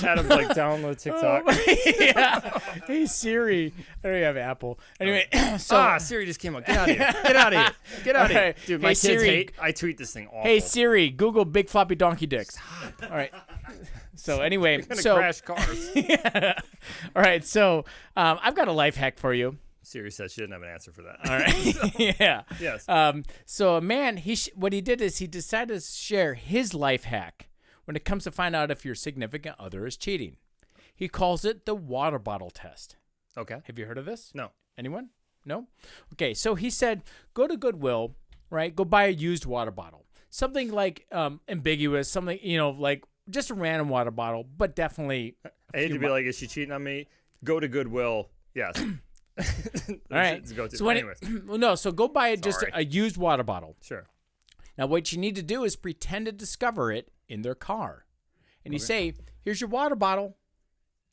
Adam's like, download TikTok. Yeah. Hey Siri. I don't even have Apple. Anyway, so Siri just came up. Get out of here. Get out of here. Get out of here. Dude, my kids hate. I tweet this thing awful. Hey Siri, Google big floppy donkey dicks. All right. So anyway, You're gonna crash cars. Yeah. All right, so I've got a life hack for you. Siri says she didn't have an answer for that. All right. Yeah. Yes. So a man, what he did is he decided to share his life hack when it comes to find out if your significant other is cheating. He calls it the water bottle test. Okay. Have you heard of this? No. Anyone? No? Okay, so he said, go to Goodwill, right? Go buy a used water bottle. Something like ambiguous, something, like just a random water bottle, but definitely. I hate to be like, is she cheating on me? Go to Goodwill. Yes. All right. So so go buy just a used water bottle. Sure. Now, what you need to do is pretend to discover it in their car. And you say, here's your water bottle.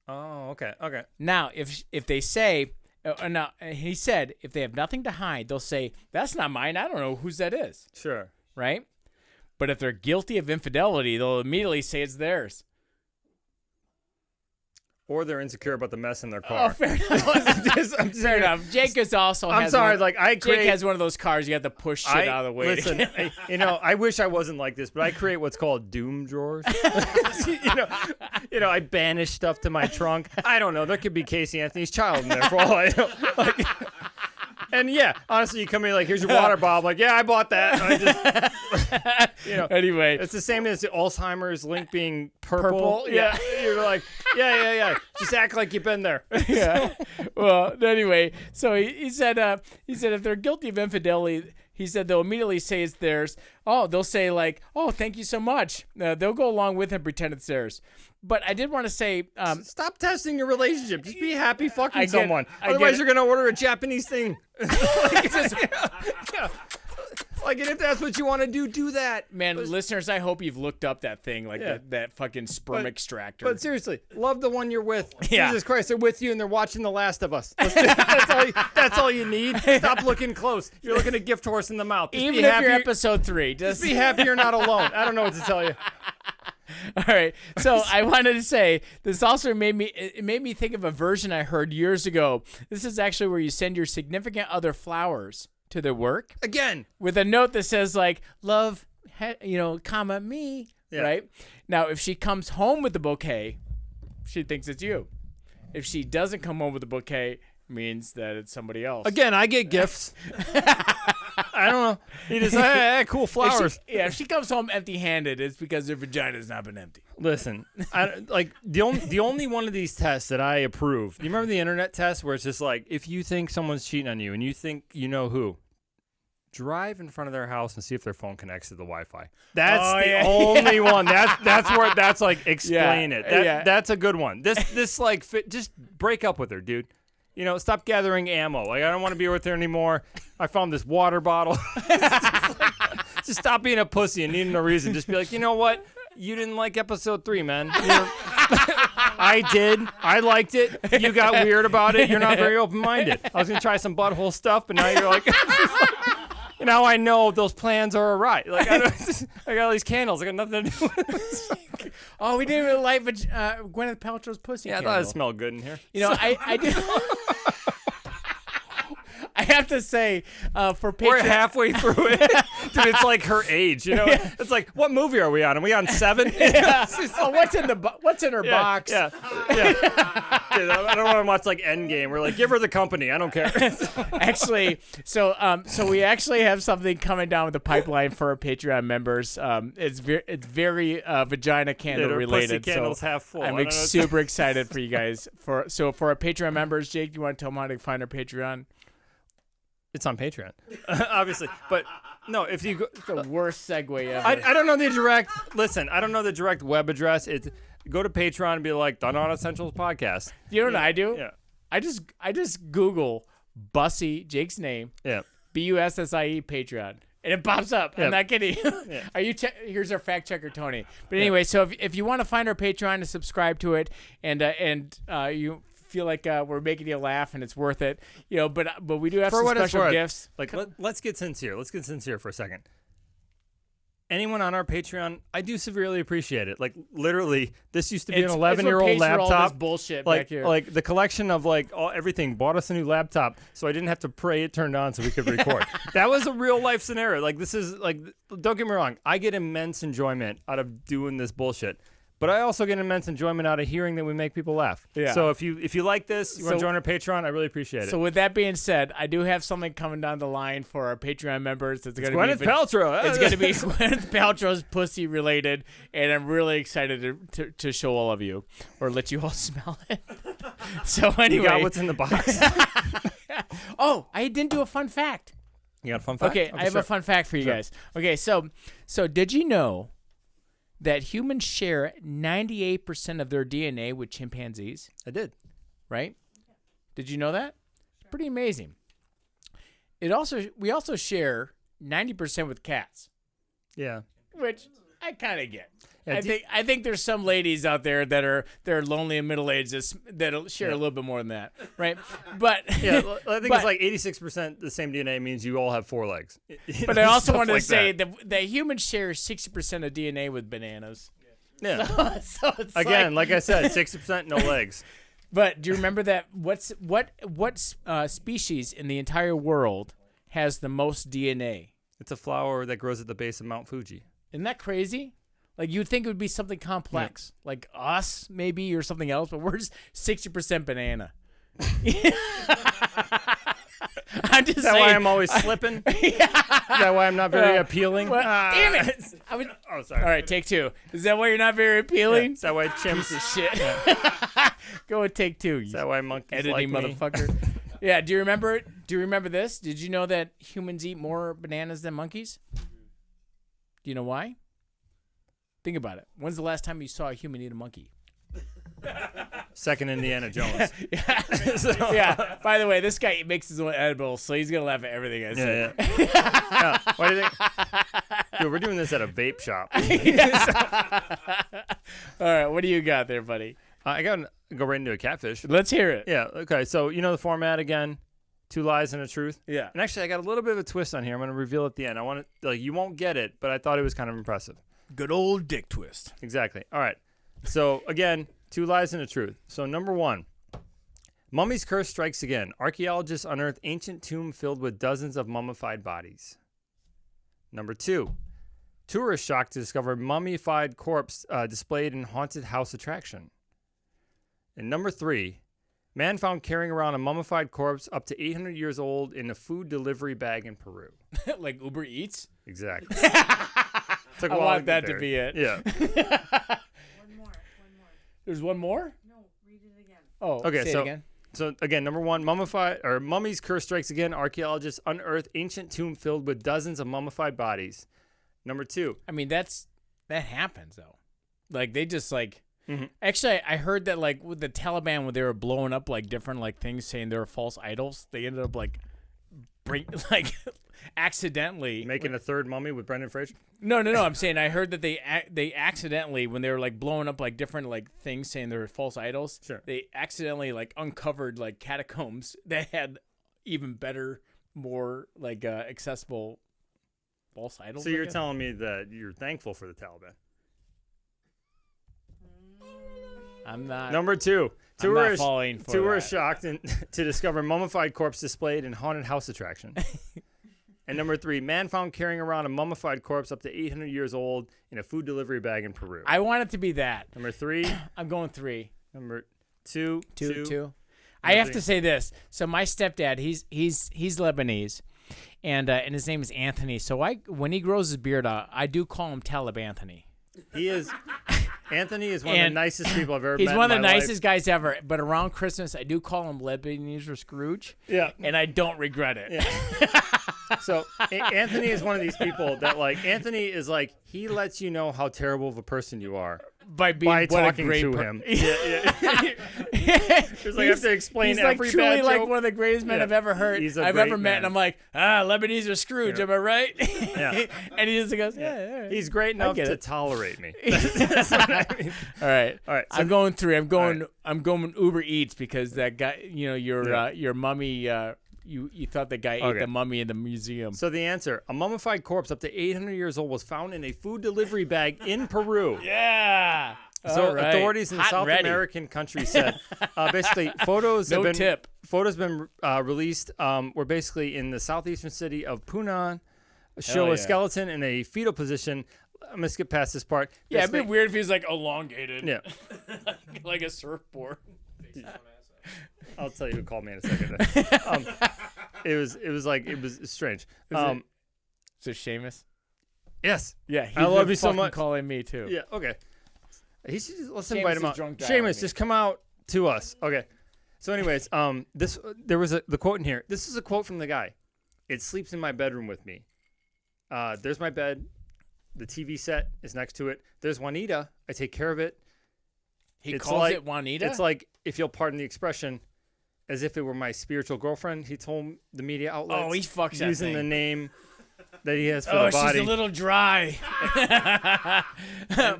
Oh, okay. Okay. Now, if they say, he said, if they have nothing to hide, they'll say, that's not mine. I don't know whose that is. Sure. Right? But if they're guilty of infidelity, they'll immediately say it's theirs. Or they're insecure about the mess in their car. Oh, fair enough. Fair enough. Jake is also. I'm sorry. Jake has one of those cars you have to push shit out of the way. Listen, I wish I wasn't like this, but I create what's called doom drawers. I banish stuff to my trunk. I don't know. There could be Casey Anthony's child in there for all I know. And yeah, honestly, you come in like, here's your water bottle. I'm like, yeah, I bought that. Anyway, it's the same as the Alzheimer's link being purple. Purple, yeah. You're like, yeah. Just act like you've been there. Yeah. Well, anyway, so he said if they're guilty of infidelity, he said they'll immediately say it's theirs. Oh, they'll say like, oh, thank you so much. They'll go along with it and pretend it's theirs. But I did want to say, stop testing your relationship. Just be happy fucking someone. I Otherwise, get you're gonna order a Japanese thing. Like, and if that's what you want to do that. Man, listeners, I hope you've looked up that thing, like that fucking sperm extractor. But seriously, love the one you're with. Yeah. Jesus Christ, they're with you and they're watching The Last of Us. That's all you need. Stop looking close. You're looking a gift horse in the mouth. Just Even if you're episode 3, just be happy you're not alone. I don't know what to tell you. All right. So I wanted to say this also made me think of a version I heard years ago. This is actually where you send your significant other flowers to their work again with a note that says like love, comma me. Yeah. Right. Now, if she comes home with the bouquet, she thinks it's you. If she doesn't come home with the bouquet, it means that it's somebody else. Again, I get gifts. I don't know. You just hey, cool flowers. If she comes home empty-handed, it's because her vagina's not been empty. Listen, the only one of these tests that I approve. You remember the internet test where it's just like, if you think someone's cheating on you and you think you know who, drive in front of their house and see if their phone connects to the Wi-Fi. That's the only one. That's where that's like explain it. That's a good one. This like just break up with her, dude. Stop gathering ammo. Like, I don't want to be with her anymore. I found this water bottle. Just stop being a pussy and needing a reason. Just be like, you know what? You didn't like episode 3, man. I did. I liked it. You got weird about it. You're not very open-minded. I was going to try some butthole stuff, but now you're like... Now I know those plans are awry. Like, I got all these candles. I got nothing to do with it. Oh, we didn't even light Gwyneth Paltrow's pussy candle. I thought it smelled good in here. I did... I have to say, for Patreon... We're halfway through it. Dude, it's like her age, It's like, what movie are we on? Are we on 7? Yeah. Oh, what's in her box? Yeah. Dude, I don't want to watch, like, Endgame. We're like, give her the company. I don't care. Actually, so we actually have something coming down with the pipeline for our Patreon members. It's very vagina candle related. Pussy candle's half full. I'm super excited for you guys. For our Patreon members, Jake, you want to tell them how to find our Patreon? It's on Patreon, obviously. But no, if you go, it's the worst segue ever. I don't know the direct. Listen, I don't know the direct web address. It's go to Patreon and be like the Non Essentials Podcast. You know what I do? Yeah. I just Google Bussy, Jake's name. Yeah. BUSSIE Patreon. And it pops up. Yeah. I'm not kidding. Yeah. Here's our fact checker, Tony. But anyway, so if you want to find our Patreon and subscribe to it, and you feel like we're making you laugh and it's worth it, but we do have some special gifts. Like, let's get sincere. Let's get sincere for a second. Anyone on our Patreon, I do severely appreciate it. Like, literally, this used to be an 11-year-old laptop. All this bullshit back here. Like the collection of everything. Bought us a new laptop, so I didn't have to pray it turned on so we could record. That was a real life scenario. Like, this is like, don't get me wrong, I get immense enjoyment out of doing this bullshit. But I also get immense enjoyment out of hearing that we make people laugh. Yeah. So if you like this, you want to join our Patreon, I really appreciate it. So with that being said, I do have something coming down the line for our Patreon members. It's going to be Gwyneth Paltrow. It's going to be Gwyneth Paltrow's pussy related, and I'm really excited to show all of you or let you all smell it. So anyway, you got what's in the box. Oh, I didn't do a fun fact. You got a fun fact? Okay, I have a fun fact for you guys. Okay, so did you know that humans share 98% of their DNA with chimpanzees? I did. Right? Did you know that? It's pretty amazing. We also share 90% with cats. Yeah. Which I kind of get. I think there's some ladies out there that are lonely and middle-aged that'll share a little bit more than that, right? But yeah, I think it's like 86% the same DNA means you all have 4 legs. But I also wanted to say that humans share 60% of DNA with bananas. Yeah. So it's again, like I said, 60% no legs. But do you remember that? What species in the entire world has the most DNA? It's a flower that grows at the base of Mount Fuji. Isn't that crazy? Like, you'd think it would be something complex, like us maybe or something else, but we're just 60% banana. I'm just Is that saying. why I'm always slipping? Is that why I'm not very appealing? Well, damn it! Oh, sorry. All right, take 2. Is that why you're not very appealing? Is that why chimps? Piece of shit. Go with take 2. Is that why monkeys editing like me? motherfucker. Yeah. Do you remember it? Do you remember this? Did you know that humans eat more bananas than monkeys? Do you know why? Think about it. When's the last time you saw a human eat a monkey? Second Indiana Jones. Yeah. By the way, this guy makes his own edibles, so he's gonna laugh at everything I say. Yeah. Why do you think? Dude, we're doing this at a vape shop. All right, what do you got there, buddy? I got to go right into a catfish. Let's hear it. Yeah. Okay. So you know the format again. 2 lies and a truth. Yeah. And actually, I got a little bit of a twist on here. I'm going to reveal at the end. I want to you won't get it, but I thought it was kind of impressive. Good old dick twist. Exactly. All right. So again, 2 lies and a truth. So number 1, mummy's curse strikes again. Archaeologists unearth ancient tomb filled with dozens of mummified bodies. Number 2, tourists shocked to discover mummified corpse displayed in haunted house attraction. And number 3, man found carrying around a mummified corpse up to 800 years old in a food delivery bag in Peru. Like Uber Eats? Exactly. I want that to be it. Yeah. One more. There's one more? No, read it again. Oh, Okay, say it so again. So again, number 1, mummy's curse strikes again. Archaeologists unearth ancient tomb filled with dozens of mummified bodies. Number 2, I mean, that happens though. Like they just like. Mm-hmm. Actually, I heard that like with the Taliban when they were blowing up like different like things saying they were false idols, they ended up like accidentally making a third mummy with Brendan Fraser. No. I'm saying I heard that they accidentally when they were like blowing up like different like things saying they were false idols. Sure. They accidentally like uncovered like catacombs that had even better, more like accessible false idols. So I you're guess? telling me that you're thankful for the Taliban. I'm not. Number 2, I'm not falling for tourists that. shocked to discover mummified corpse displayed in haunted house attraction. And number 3, man found carrying around a mummified corpse up to 800 years old in a food delivery bag in Peru. I want it to be that. Number 3, I'm going 3. number 2, Two. I have to say this. So my stepdad, he's Lebanese, and his name is Anthony. So when he grows his beard out, I do call him Talib Anthony. He is. Anthony is one of the nicest people I've ever met. He's one of the in my life. nicest guys ever. But around Christmas, I do call him Lebanese or Scrooge. Yeah. And I don't regret it. Yeah. So Anthony is one of these people that like Anthony is like he lets you know how terrible of a person you are By talking to him. Yeah. It's like I have to explain he's like every truly bad like joke. one of the greatest men Yeah. I've ever heard. He's a I've great ever met, man. and I'm like, Lebanese or Scrooge, am I right? Yeah. And he just goes, yeah. All right. He's great enough get to it. tolerate me. All right. All right, so I'm going 3. I'm going. right. I'm going Uber Eats because that guy. You know, your mummy. You thought the guy ate Okay. the mummy in the museum. So the answer: a mummified corpse up to 800 years old was found in a food delivery bag in Peru. Yeah. So All right. authorities in Hot and South ready. American countries said basically photos No have been tip. photos been released were basically in the southeastern city of Punan show Hell a yeah. skeleton in a fetal position. I'm gonna skip past this part. Yeah, it'd be Basically- weird if he's like elongated. Yeah, Like a surfboard. I'll tell you who called me in a second. It was strange. So Seamus. Yes. Yeah, he's I love been you so fucking much. calling me too. Yeah. Okay. Let's Seamus invite him is out. drunk dialing Seamus, me. just come out to us. Okay. So, anyways, there was the quote in here. This is a quote from the guy. It sleeps in my bedroom with me. There's my bed. The TV set is next to it. There's Juanita. I take care of it. He calls it Juanita? It's like, if you'll pardon the expression, as if it were my spiritual girlfriend. He told the media outlets. Oh, he fucks that using thing. the name that he has for Oh, the body. she's a little dry.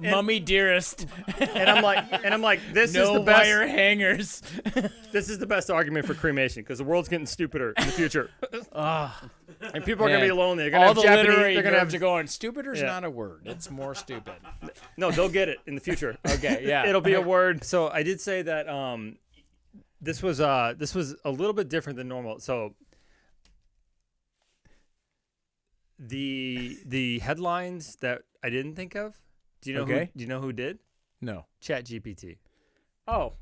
Mummy dearest. And I'm like, this is No the best. wire hangers. This is the best argument for cremation because the world's getting stupider in the future. And people are gonna be lonely. They're gonna All have the Japanese. literary They're gonna have nerds are going, stupider's Yeah. not a word. It's more stupid. no. They'll get it in the future. Okay, yeah. It'll be a word. So I did say that this was a little bit different than normal. So the headlines that I didn't think of. Do you know Okay. who? Do you know who did? No. ChatGPT. Oh.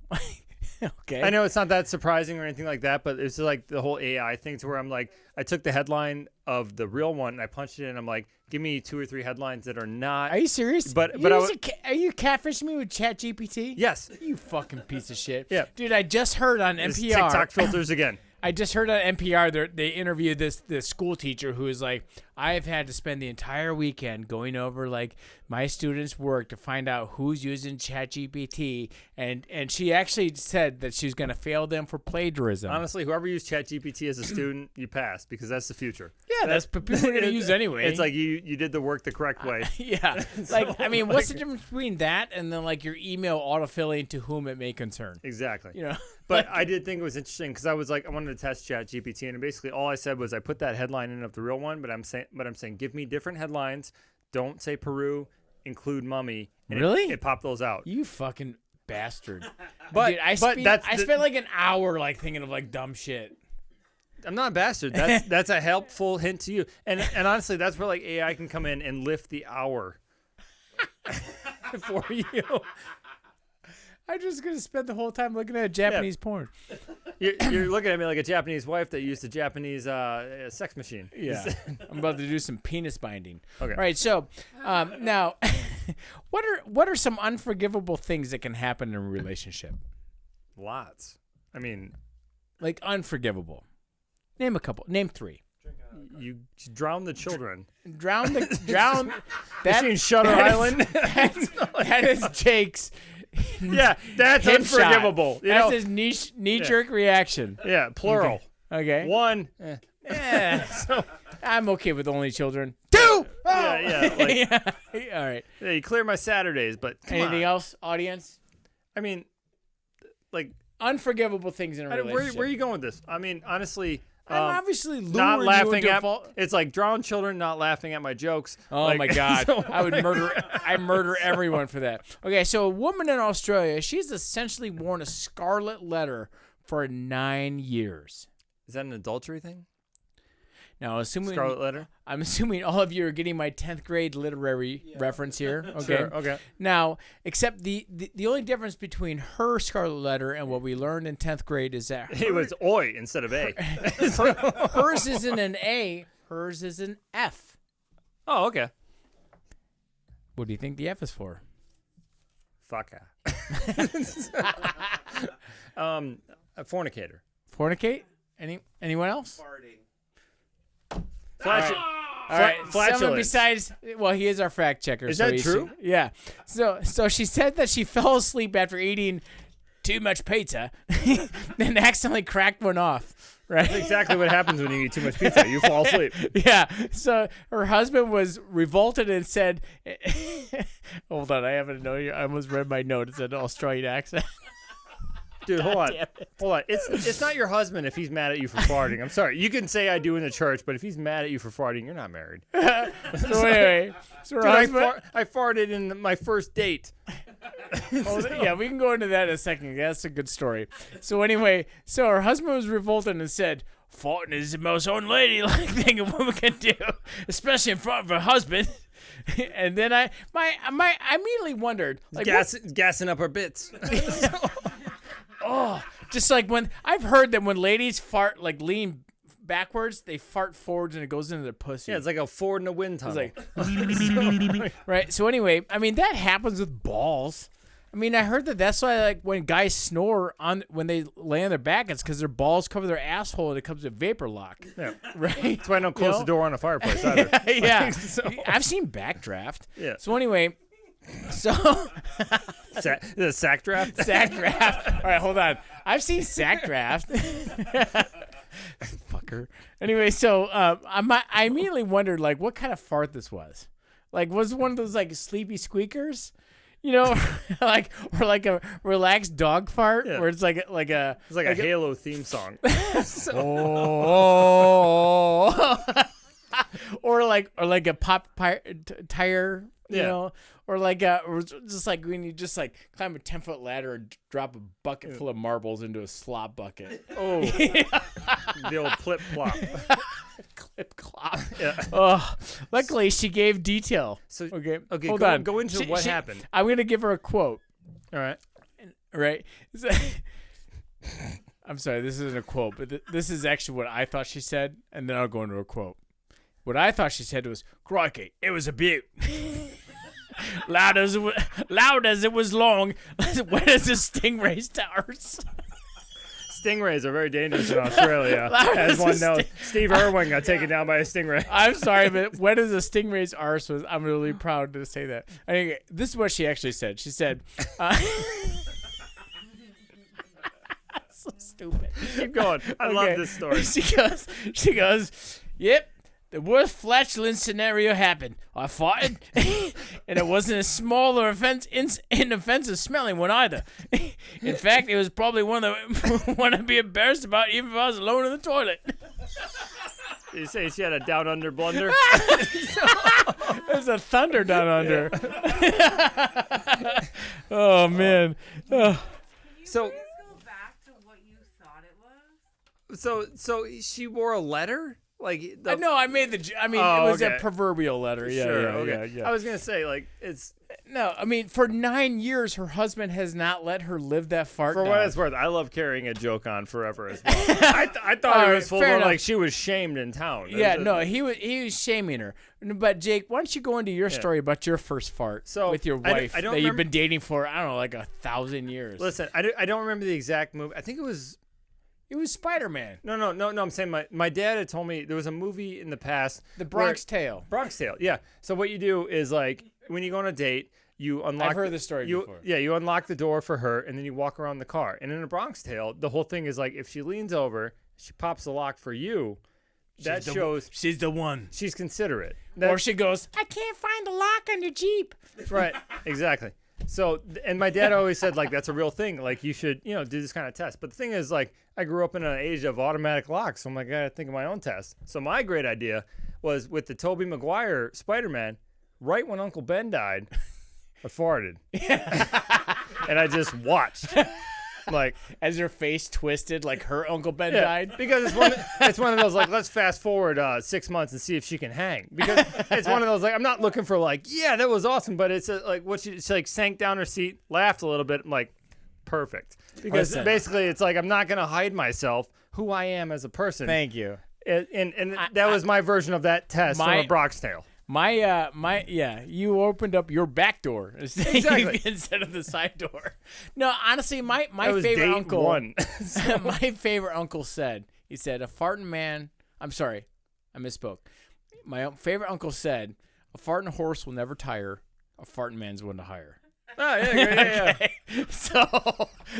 Okay. I know it's not that surprising or anything like that, but it's like the whole AI thing to where I'm like, I took the headline of the real one and I punched it in. And I'm like, give me 2 or 3 headlines that are not. Are you serious? But are you catfishing me with ChatGPT? Yes. You fucking piece of shit. Yeah. Dude, I just heard on It's NPR. TikTok filters again. I just heard on NPR they interviewed this school teacher who is like, I've had to spend the entire weekend going over like my students' work to find out who's using ChatGPT, and she actually said that she's going to fail them for plagiarism. Honestly, whoever used ChatGPT as a student, you passed because that's the future. Yeah, that's what people are going to use anyway. It's like you did the work the correct way. Yeah. Like, I mean, what's the difference between that and then like your email autofilling to whom it may concern? Exactly. You know. But I did think it was interesting because I was like, I wanted to test ChatGPT, and basically all I said was I put that headline in of the real one, but I'm saying give me different headlines. Don't say Peru, include mummy. And Really? It popped those out. You fucking bastard. But Dude, I spent like an hour like thinking of like dumb shit. I'm not a bastard. That's a helpful hint to you. And honestly, that's where like AI can come in and lift the hour for you. I'm just gonna spend the whole time looking at Japanese porn. You're looking at me like a Japanese wife that used a Japanese sex machine. Yeah, I'm about to do some penis binding. Okay. All right. So now, what are some unforgivable things that can happen in a relationship? Lots. I mean, like unforgivable. Name a couple. Name 3. You drown the children. Drown. That means Shutter Island. That is Jake's. Yeah, that's hip unforgivable. Shot. That's his knee-jerk reaction. Yeah, plural. Okay. One. So, I'm okay with only children. 2. Yeah. Like, yeah. All right. Yeah, you clear my Saturdays, but anything else, audience? I mean, like unforgivable things in a relationship. Where are you going with this? I mean, honestly. I'm obviously luring not laughing you at. into It's like drowned children not laughing at my jokes. Oh like, my God! So, I would murder. I murder everyone for that. Okay, so a woman in Australia, she's essentially worn a scarlet letter for 9 years. Is that an adultery thing? Now, Scarlet letter. I'm assuming all of you are getting my 10th grade literary reference here. Okay. Sure, okay. Now, except the only difference between her scarlet letter and what we learned in 10th grade is that it was oi instead of a. hers isn't an A. Hers is an F. Oh, okay. What do you think the F is for? Fucker. A fornicator. Fornicate? Anyone else? Farting. All right. Someone Flatulence. besides, well, he is our fact checker. Is so that true? Yeah. So she said that she fell asleep after eating too much pizza, then accidentally cracked one off. Right. That's exactly what happens when you eat too much pizza. You fall asleep. Yeah. So her husband was revolted and said, "Hold on, I haven't know you. I almost read my note. It's an Australian accent." Dude, hold on. It's not your husband if he's mad at you for farting. I'm sorry. You can say I do in the church, but if he's mad at you for farting, you're not married. So anyway, so her Dude, husband, I farted in my first date. yeah, we can go into that in a second. That's a good story. So anyway, so her husband was revolted and said, "Farting is the most unladylike thing a woman can do, especially in front of her husband." And then I immediately wondered, like, gassing up her bits. oh, just like when I've heard that when ladies fart, like lean backwards, they fart forwards and it goes into their pussy. Yeah, it's like a Ford in a wind tunnel. It's like, right. So anyway, I mean that happens with balls. I mean, I heard that's why like when guys snore when they lay on their back, it's because their balls cover their asshole and it comes to vapor lock. Yeah, right. That's why I don't close the door on a fireplace either. Yeah, So- I've seen backdraft. Yeah. So anyway, so the sack draft. sack draft. All right, hold on. I've seen sack draft. Fucker. Anyway, so I immediately wondered like what kind of fart this was. Like, was it one of those like sleepy squeakers? You know, or like a relaxed dog fart, Yeah. where it's like a It's like a Halo theme song. or like a pop tire, you Yeah. know, or just like when you just like climb a 10-foot ladder and drop a bucket full of marbles into a slop bucket. Oh, the old plip plop. Clip clop. Yeah. Oh, luckily she gave detail. So Okay, okay, hold go, on. go into what happened. I'm gonna give her a quote. All right. Right. I'm sorry, this isn't a quote, but this is actually what I thought she said, and then I'll go into a quote. What I thought she said was, "Crikey, it was a beaut." loud as it was long, wet as a stingray's towers. Stingrays are very dangerous in Australia, as one knows. Steve Irwin got taken down by a stingray. I'm sorry, but wet as a stingray's arse was. I'm really proud to say that. Anyway, this is what she actually said. She said, so stupid. Keep going. I love this story. She goes, yep. The worst flatulence scenario happened. I farted, and it wasn't a small or inoffensive smelling one either. In fact, it was probably one to be embarrassed about, even if I was alone in the toilet. Did you say she had a down under blunder? There's a thunder down under. Oh man. So. Please go back to what you thought it was. So she wore a letter? Like no, I made it was a proverbial letter. Yeah, sure, yeah, okay. yeah. I was gonna say like it's no. I mean, for 9 years, her husband has not let her live that fart. For down. what it's worth, I love carrying a joke on forever as well. I thought it was full of like she was shamed in town. Yeah, no, he was shaming her. But Jake, why don't you go into your story about your first fart with your wife I don't that you've been dating for like 1,000 years? Listen, I don't remember the exact movie. I think it was. It was Spider-Man. No. I'm saying my dad had told me there was a movie in the past. The Bronx Tale. Bronx Tale, yeah. So what you do is like when you go on a date, you unlock. I've heard the story before. Yeah, you unlock the door for her, and then you walk around the car. And in a Bronx Tale, the whole thing is like if she leans over, she pops the lock for you. That shows she's the one. She's considerate. Or she goes, I can't find the lock on your Jeep. Right, exactly. So, and my dad always said, like, that's a real thing. Like, you should, do this kind of test. But the thing is, like, I grew up in an age of automatic locks, so I'm like, I gotta think of my own test. So my great idea was with the Tobey Maguire Spider-Man, right when Uncle Ben died, I farted. And I just watched. Like, as her face twisted, like her Uncle Ben died. Because it's one of those like let's fast forward 6 months and see if she can hang. Because it's one of those like I'm not looking for like that was awesome, but it's like what she like sank down her seat, laughed a little bit, I'm like perfect. Because basically it's like I'm not gonna hide myself who I am as a person. Thank you. And that was my version of that test from a Bronx Tale. You opened up your back door exactly instead of the side door. No, honestly, my that favorite was uncle, one. my favorite uncle said, he said, a farting man. I'm sorry, I misspoke. My favorite uncle said, a farting horse will never tire. A farting man's one to hire. Oh yeah. Okay.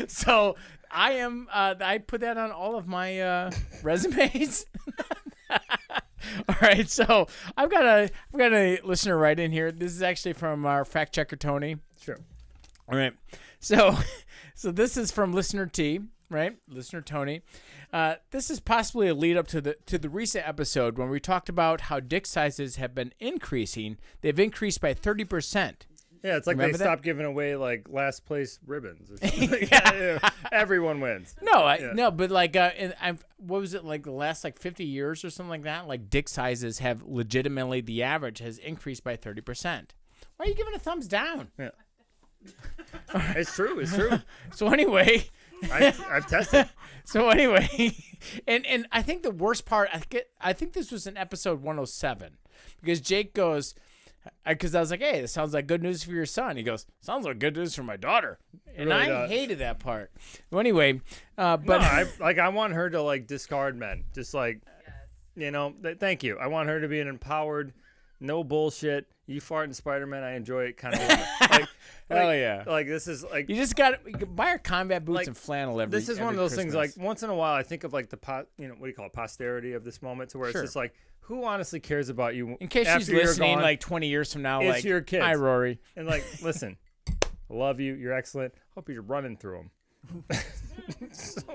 So I am. I put that on all of my resumes. All right, so I've got a listener right in here. This is actually from our fact checker Tony. Sure. All right, so this is from listener T, right? Listener Tony. This is possibly a lead up to the recent episode when we talked about how dick sizes have been increasing. They've increased by 30%. Yeah, it's like Remember they stopped giving away like last place ribbons. Everyone wins. No, but like, what was it like the last like 50 years or something like that? Like dick sizes have legitimately the average has increased by 30%. Why are you giving a thumbs down? Yeah, it's true. It's true. So anyway, I've tested. So anyway, and I think the worst part, I think this was in episode 107 because Jake goes. Because I was like, hey, this sounds like good news for your son. He goes, sounds like good news for my daughter. And really I does. hated that part. Well, anyway, but no, I want her to like discard men. Just like, thank you. I want her to be an empowered, no bullshit. You fart in Spider-Man, I enjoy it kind of woman. Hell yeah. Like this is like you just got to buy her combat boots like, and flannel every. This is one of those things. Christmas. Like once in a while, I think of like the what do you call it, posterity of this moment, to where it's just like, who honestly cares about you? In case she's listening, gone, like 20 years from now, it's like your kids. Hi, Rory. And like, listen, I love you. You're excellent. Hope you're running through them.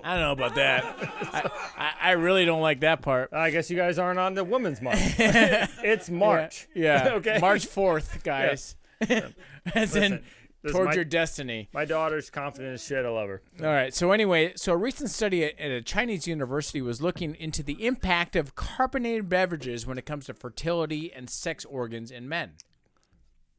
I don't know about that. I really don't like that part. I guess you guys aren't on the Women's Month. It's March. Yeah. Okay. March 4th, guys. Yeah. As in towards your destiny. My daughter's confident as shit. I love her. All right. So anyway, a recent study at a Chinese university was looking into the impact of carbonated beverages when it comes to fertility and sex organs in men.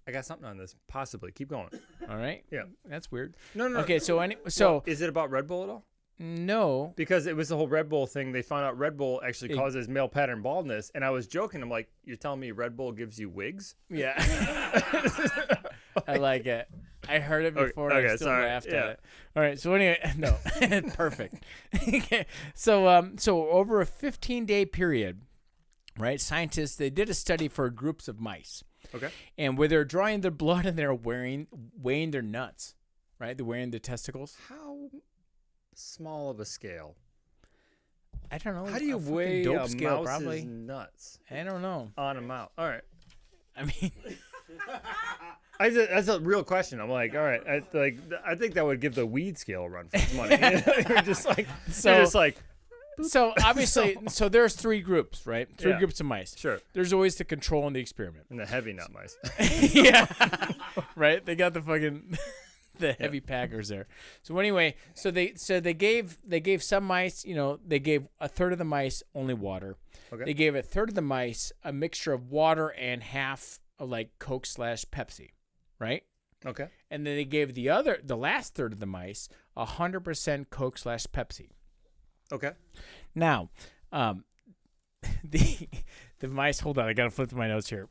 I got something on this. Possibly. Keep going. All right. Yeah. That's weird. No. Okay. So is it about Red Bull at all? No. Because it was the whole Red Bull thing. They found out Red Bull actually causes male pattern baldness. And I was joking. I'm like, you're telling me Red Bull gives you wigs? Yeah. I like it. I heard it before. And I still laughed at it. All right. So anyway, no, perfect. Okay. So over a 15-day period, right? Scientists, they did a study for groups of mice. Okay. And where they're drawing their blood and they're weighing their nuts, right? They're weighing the testicles. How small of a scale? I don't know. How do you fucking weigh dope a scale, mouse's probably? nuts? I don't know. On a mouse. All right. I mean, that's a real question. I'm like, all right. I think that would give the weed scale a run for its money. You're just like, So obviously, so there's 3 groups, right? 3 Yeah. groups of mice. Sure. There's always the control in the experiment. And the heavy nut mice. Yeah. Right? They got the fucking the heavy packers there. So anyway, so they gave some mice, they gave a third of the mice only water. Okay. They gave a third of the mice a mixture of water and half of like Coke/Pepsi, right? Okay. And then they gave the last third of the mice 100% Coke/Pepsi. Okay. Now, the mice. Hold on, I gotta flip to my notes here.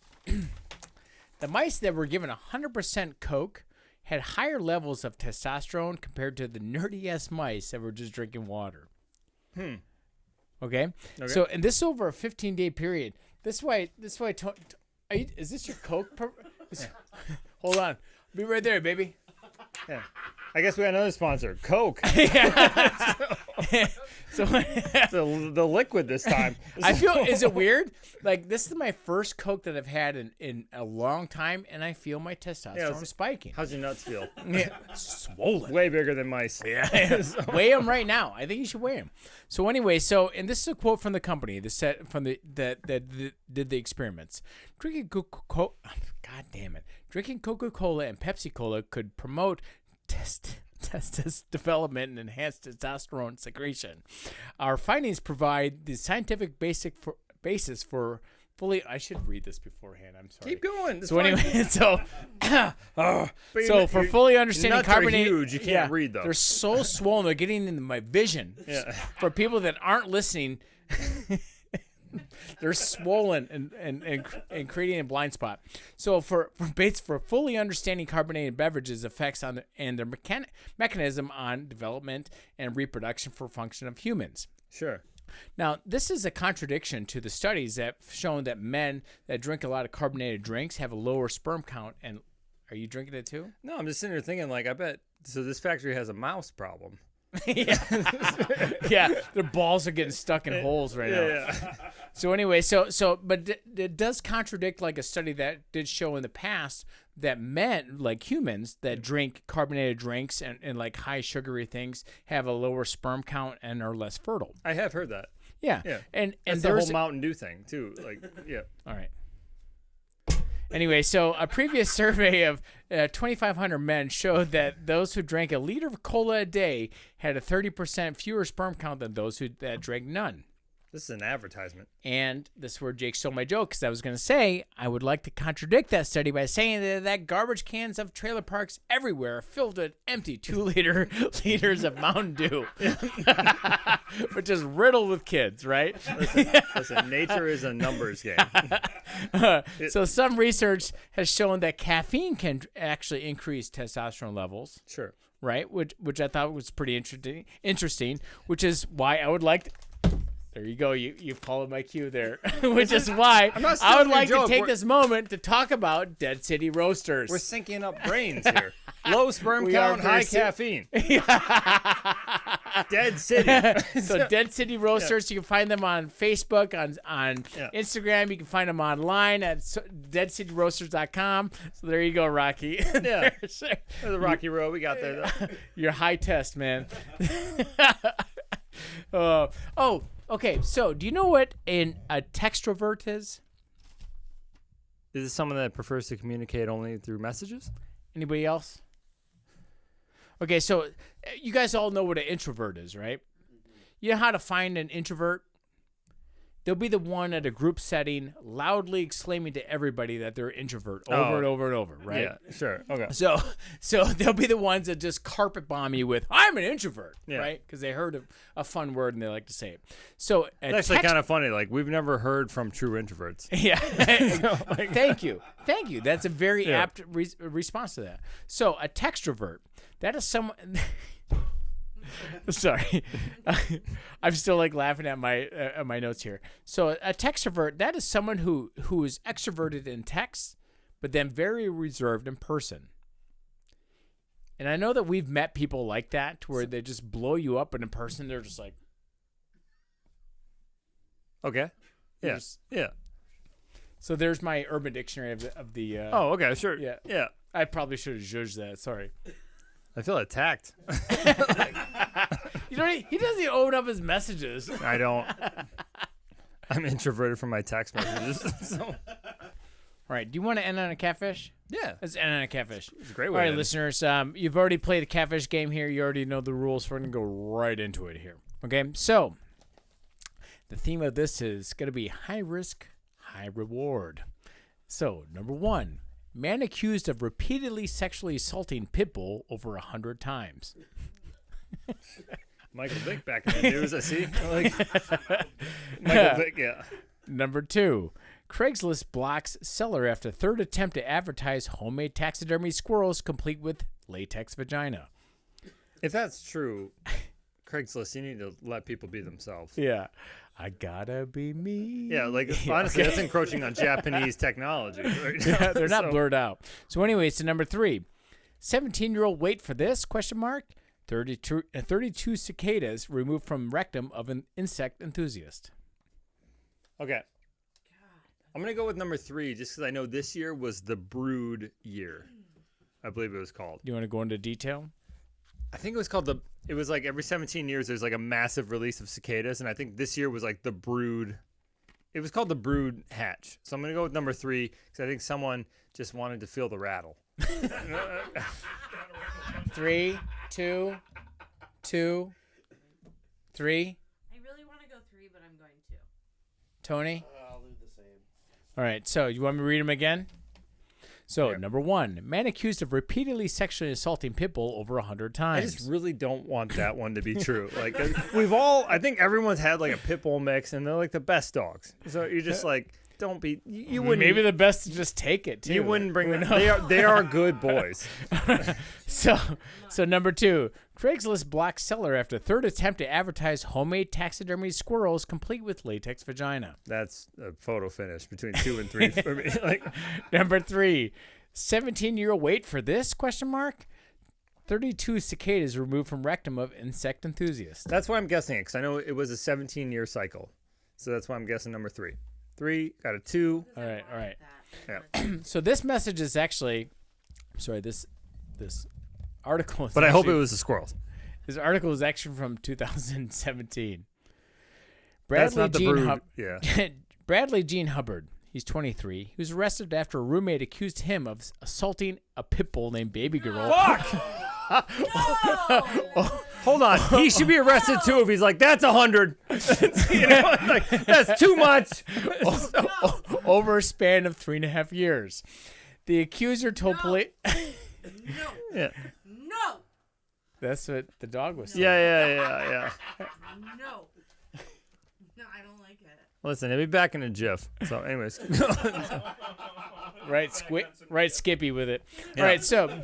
The mice that were given 100% Coke had higher levels of testosterone compared to the nerdy-ass mice that were just drinking water. Okay. So, and this is over a 15-day period. This is why. Is this your Coke? Hold on. Be right there, baby. Yeah. I guess we got another sponsor, Coke. So the liquid this time. I feel, is it weird? Like, this is my first Coke that I've had in a long time, and I feel my testosterone spiking. How's your nuts feel? Yeah, swollen. Way bigger than mice. Yeah. Weigh them right now. I think you should weigh them. So anyway, and this is a quote from the company that did the experiments. Drinking Coca-Cola and Pepsi-Cola could promote testis development and enhance testosterone secretion. Our findings provide the scientific basis for fully. I should read this beforehand. I'm sorry. Keep going. So anyway, for fully understanding nuts carbonated, are huge. You can't read though. They're so swollen. They're getting into my vision. Yeah. For people that aren't listening. They're swollen and creating a blind spot. So for fully understanding carbonated beverages' effects on their mechanism on development and reproduction for function of humans. Sure. Now, this is a contradiction to the studies that have shown that men that drink a lot of carbonated drinks have a lower sperm count. And are you drinking it too? No, I'm just sitting there thinking, I bet. So this factory has a mouse problem. Yeah, their balls are getting stuck in holes right now. Yeah. So anyway, but it does contradict like a study that did show in the past that men, like humans, that drink carbonated drinks and like high sugary things have a lower sperm count and are less fertile. I have heard that. Yeah. And That's the whole Mountain Dew thing too. All right. Anyway, so a previous survey of 2,500 men showed that those who drank a liter of cola a day had a 30% fewer sperm count than those that drank none. This is an advertisement. And this is where Jake stole my joke, because I was going to say I would like to contradict that study by saying that garbage cans of trailer parks everywhere are filled with empty 2-liters of Mountain Dew, which is riddled with kids, right? Listen, nature is a numbers game. So some research has shown that caffeine can actually increase testosterone levels. Sure. Right, which I thought was pretty interesting, which is why I would like to. There you go. You followed my cue there, which is why I would like to take this moment to talk about Dead City Roasters. We're syncing up brains here. Low sperm count, high caffeine. Dead City. So Dead City Roasters, you can find them on Facebook, on Instagram. You can find them online at deadcityroasters.com. So there you go, Rocky. Yeah. There's a Rocky Road we got there, though. Your high test, man. Okay, so do you know what a textrovert is? Is this someone that prefers to communicate only through messages? Anybody else? Okay, so you guys all know what an introvert is, right? You know how to find an introvert? they'll be the one at a group setting loudly exclaiming to everybody that they're an introvert over and over and over, right? Yeah, sure. Okay. So they'll be the ones that just carpet bomb you with, I'm an introvert, right? Because they heard a fun word and they like to say it. So it's actually kind of funny. Like, we've never heard from true introverts. Yeah. Thank you. That's a very apt response to that. So a textrovert, that is someone... Sorry, I'm still like laughing at my notes here. So a textrovert, that is someone who is extroverted in text, but then very reserved in person. And I know that we've met people like that, where they just blow you up, and in person they're just like, okay, yeah, yeah. So there's my Urban Dictionary of the. Oh, okay, sure. Yeah. I probably should have judged that. Sorry. I feel attacked. He doesn't even open up his messages. I don't. I'm introverted from my text messages. So. All right. Do you want to end on a catfish? Yeah. Let's end on a catfish. It's a great way. All right, listeners. You've already played the catfish game here. You already know the rules. So we're going to go right into it here. Okay. So the theme of this is going to be high risk, high reward. So, number 1. Man accused of repeatedly sexually assaulting pit bull over 100 times. Michael Vick back in the news, I see. Michael Vick, yeah. Number 2. Craigslist blocks seller after third attempt to advertise homemade taxidermy squirrels complete with latex vagina. If that's true, Craigslist, you need to let people be themselves. Yeah. I gotta be me. Yeah, honestly, that's encroaching on Japanese technology. Right now. Yeah, they're not blurred out. So anyways, to number 3. 17-year-old wait for this, question mark. 32 cicadas removed from rectum of an insect enthusiast. Okay. I'm going to go with number 3 just because I know this year was the brood year. I believe it was called. Do you want to go into detail? I think it was called it was like every 17 years there's like a massive release of cicadas, and I think this year was like the brood. It was called the brood hatch. So I'm going to go with number 3 because I think someone just wanted to feel the rattle. 3, 2, 2, 3. I really want to go 3, but I'm going 2. Tony? I'll do the same. All right, so you want me to read them again? So, Yeah. number 1, man accused of repeatedly sexually assaulting pit bull over 100 I times. just really don't want that one to be true. Like I think everyone's had like a pit bull mix, and they're like the best dogs. So you're just like, don't be. You wouldn't. Maybe the best to just take it too. You wouldn't bring them. They are good boys. So number 2, Craigslist blocks seller after third attempt to advertise homemade taxidermy squirrels complete with latex vagina. That's a photo finish between 2 and 3 for me. Like Number 3, 17-year-old wait for this, question mark. 32 cicadas removed from rectum of insect enthusiast. that's why I'm guessing it, because I know it was a 17-year cycle. So that's why I'm guessing number 3. 3 got a 2. All right. Yeah. So this message is actually, this article is But I hope it actually- was the squirrels. This article is actually from 2017. That's not the brood. Yeah. Bradley Gene Hubbard, he's 23. He was arrested after a roommate accused him of assaulting a pit bull named Baby Girl. Fuck! Hold on. He should be arrested too if he's like, that's 100. You know, like, that's too much. Over a span of 3.5 years. The accuser told police. No. Yeah. No. That's what the dog was saying. Yeah. No. No, I don't like it. Listen, he'll be back in a jiff. So, anyways. Right, Skippy with it. All right, so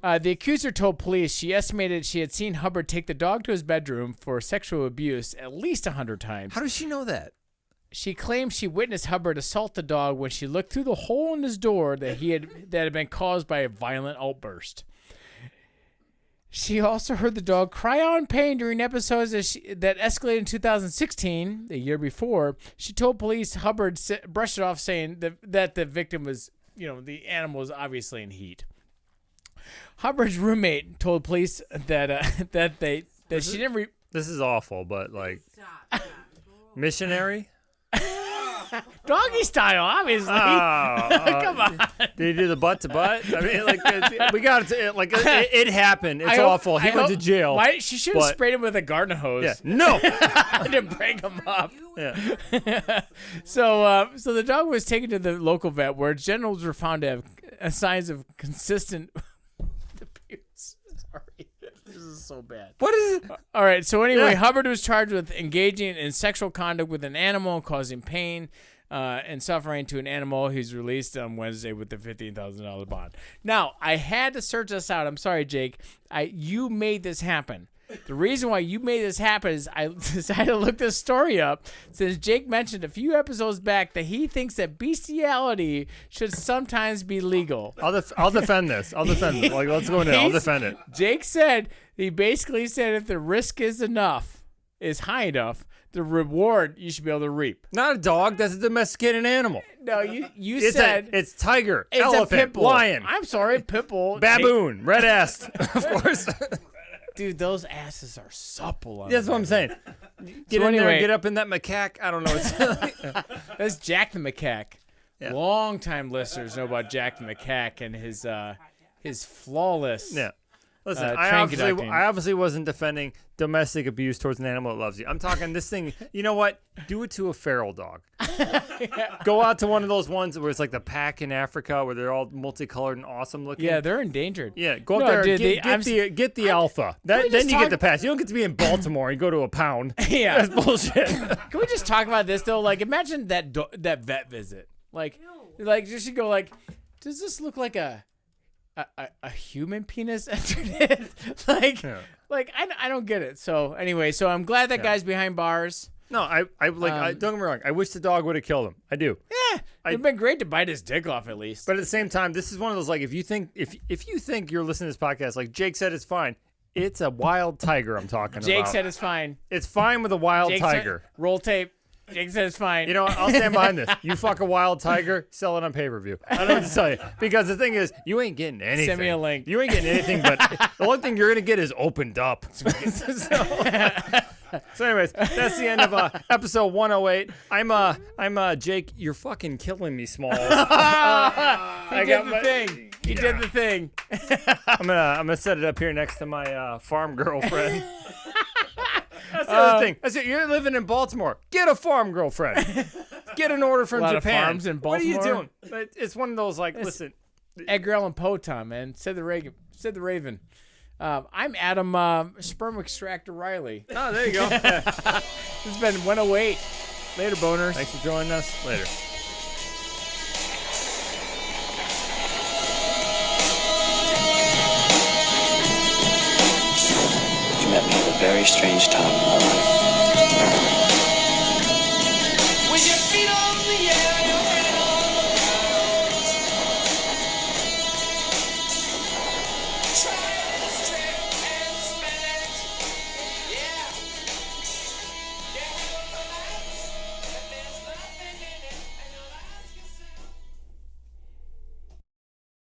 the accuser told police she estimated she had seen Hubbard take the dog to his bedroom for sexual abuse at least 100 times. How does she know that? She claimed she witnessed Hubbard assault the dog when she looked through the hole in his door that had been caused by a violent outburst. She also heard the dog cry out in pain during episodes that escalated in 2016, the year before. She told police Hubbard brushed it off, saying that the victim was, the animal was obviously in heat. Hubbard's roommate told police that she didn't. This is awful, but like Stop. missionary. Doggy style, obviously. Come on. Did he do the butt to butt? I mean, like we got it. Like it happened. It's awful. He went to jail. Why she should have sprayed him with a garden hose? Yeah. No. To break him up. Yeah. So the dog was taken to the local vet where genitals were found to have signs of consistent abuse. Sorry. This is so bad. What is it? All right. So anyway, Hubbard was charged with engaging in sexual conduct with an animal, causing pain and suffering to an animal. He's released on Wednesday with the $15,000 bond. Now, I had to search this out. I'm sorry, Jake. You made this happen. The reason why you made this happen is I decided to look this story up since Jake mentioned a few episodes back that he thinks that bestiality should sometimes be legal. I'll defend this. Like, let's go in there. I'll defend it. Jake said, he basically said if the risk is high enough, the reward you should be able to reap. Not a dog. That's a domesticated animal. No, you said it's tiger, it's elephant, a pit bull. lion. I'm sorry, pit bull. Baboon, red-assed, of course. Dude, those asses are supple. That's what I'm saying. Get in there and get up in that macaque. I don't know. That's Jack the Macaque. Yeah. Long-time listeners know about Jack the Macaque and his flawless. Yeah. Listen, I obviously wasn't defending domestic abuse towards an animal that loves you. I'm talking this thing. You know what? Do it to a feral dog. Go out to one of those ones where it's like the pack in Africa where they're all multicolored and awesome looking. Yeah, they're endangered. Yeah, go up there and get the alpha. Then you get the pass. You don't get to be in Baltimore and go to a pound. Yeah. That's bullshit. Can we just talk about this though? Like, imagine that vet visit. Like you should go like, does this look like a human penis entered it? I don't get it. So anyway, I'm glad that guy's behind bars. No, I don't get me wrong. I wish the dog would have killed him. I do. Yeah, it'd been great to bite his dick off at least. But at the same time, this is one of those like if you think you're listening to this podcast, like Jake said, it's fine. It's a wild tiger I'm talking about. Jake said it's fine. It's fine with a wild tiger. Roll tape. Jake said it's fine. You know what? I'll stand behind this. You fuck a wild tiger, sell it on pay-per-view. I don't know what to tell you. Because the thing is, you ain't getting anything. Send me a link. You ain't getting anything, but the only thing you're going to get is opened up. So anyways, that's the end of episode 108. I'm Jake. You're fucking killing me, Smalls. He did the thing. I'm gonna set it up here next to my farm girlfriend. That's the other thing. That's it. You're living in Baltimore. Get a farm girlfriend. Get an order from Japan. Japan. Of farms in Baltimore. What are you doing? It's one of those listen. Edgar Allan Poe time, man. Said the Raven. I'm Adam Sperm Extractor Riley. Oh, there you go. It's been 108. Later, boners. Thanks for joining us. Later. You met me at a very strange time in my life.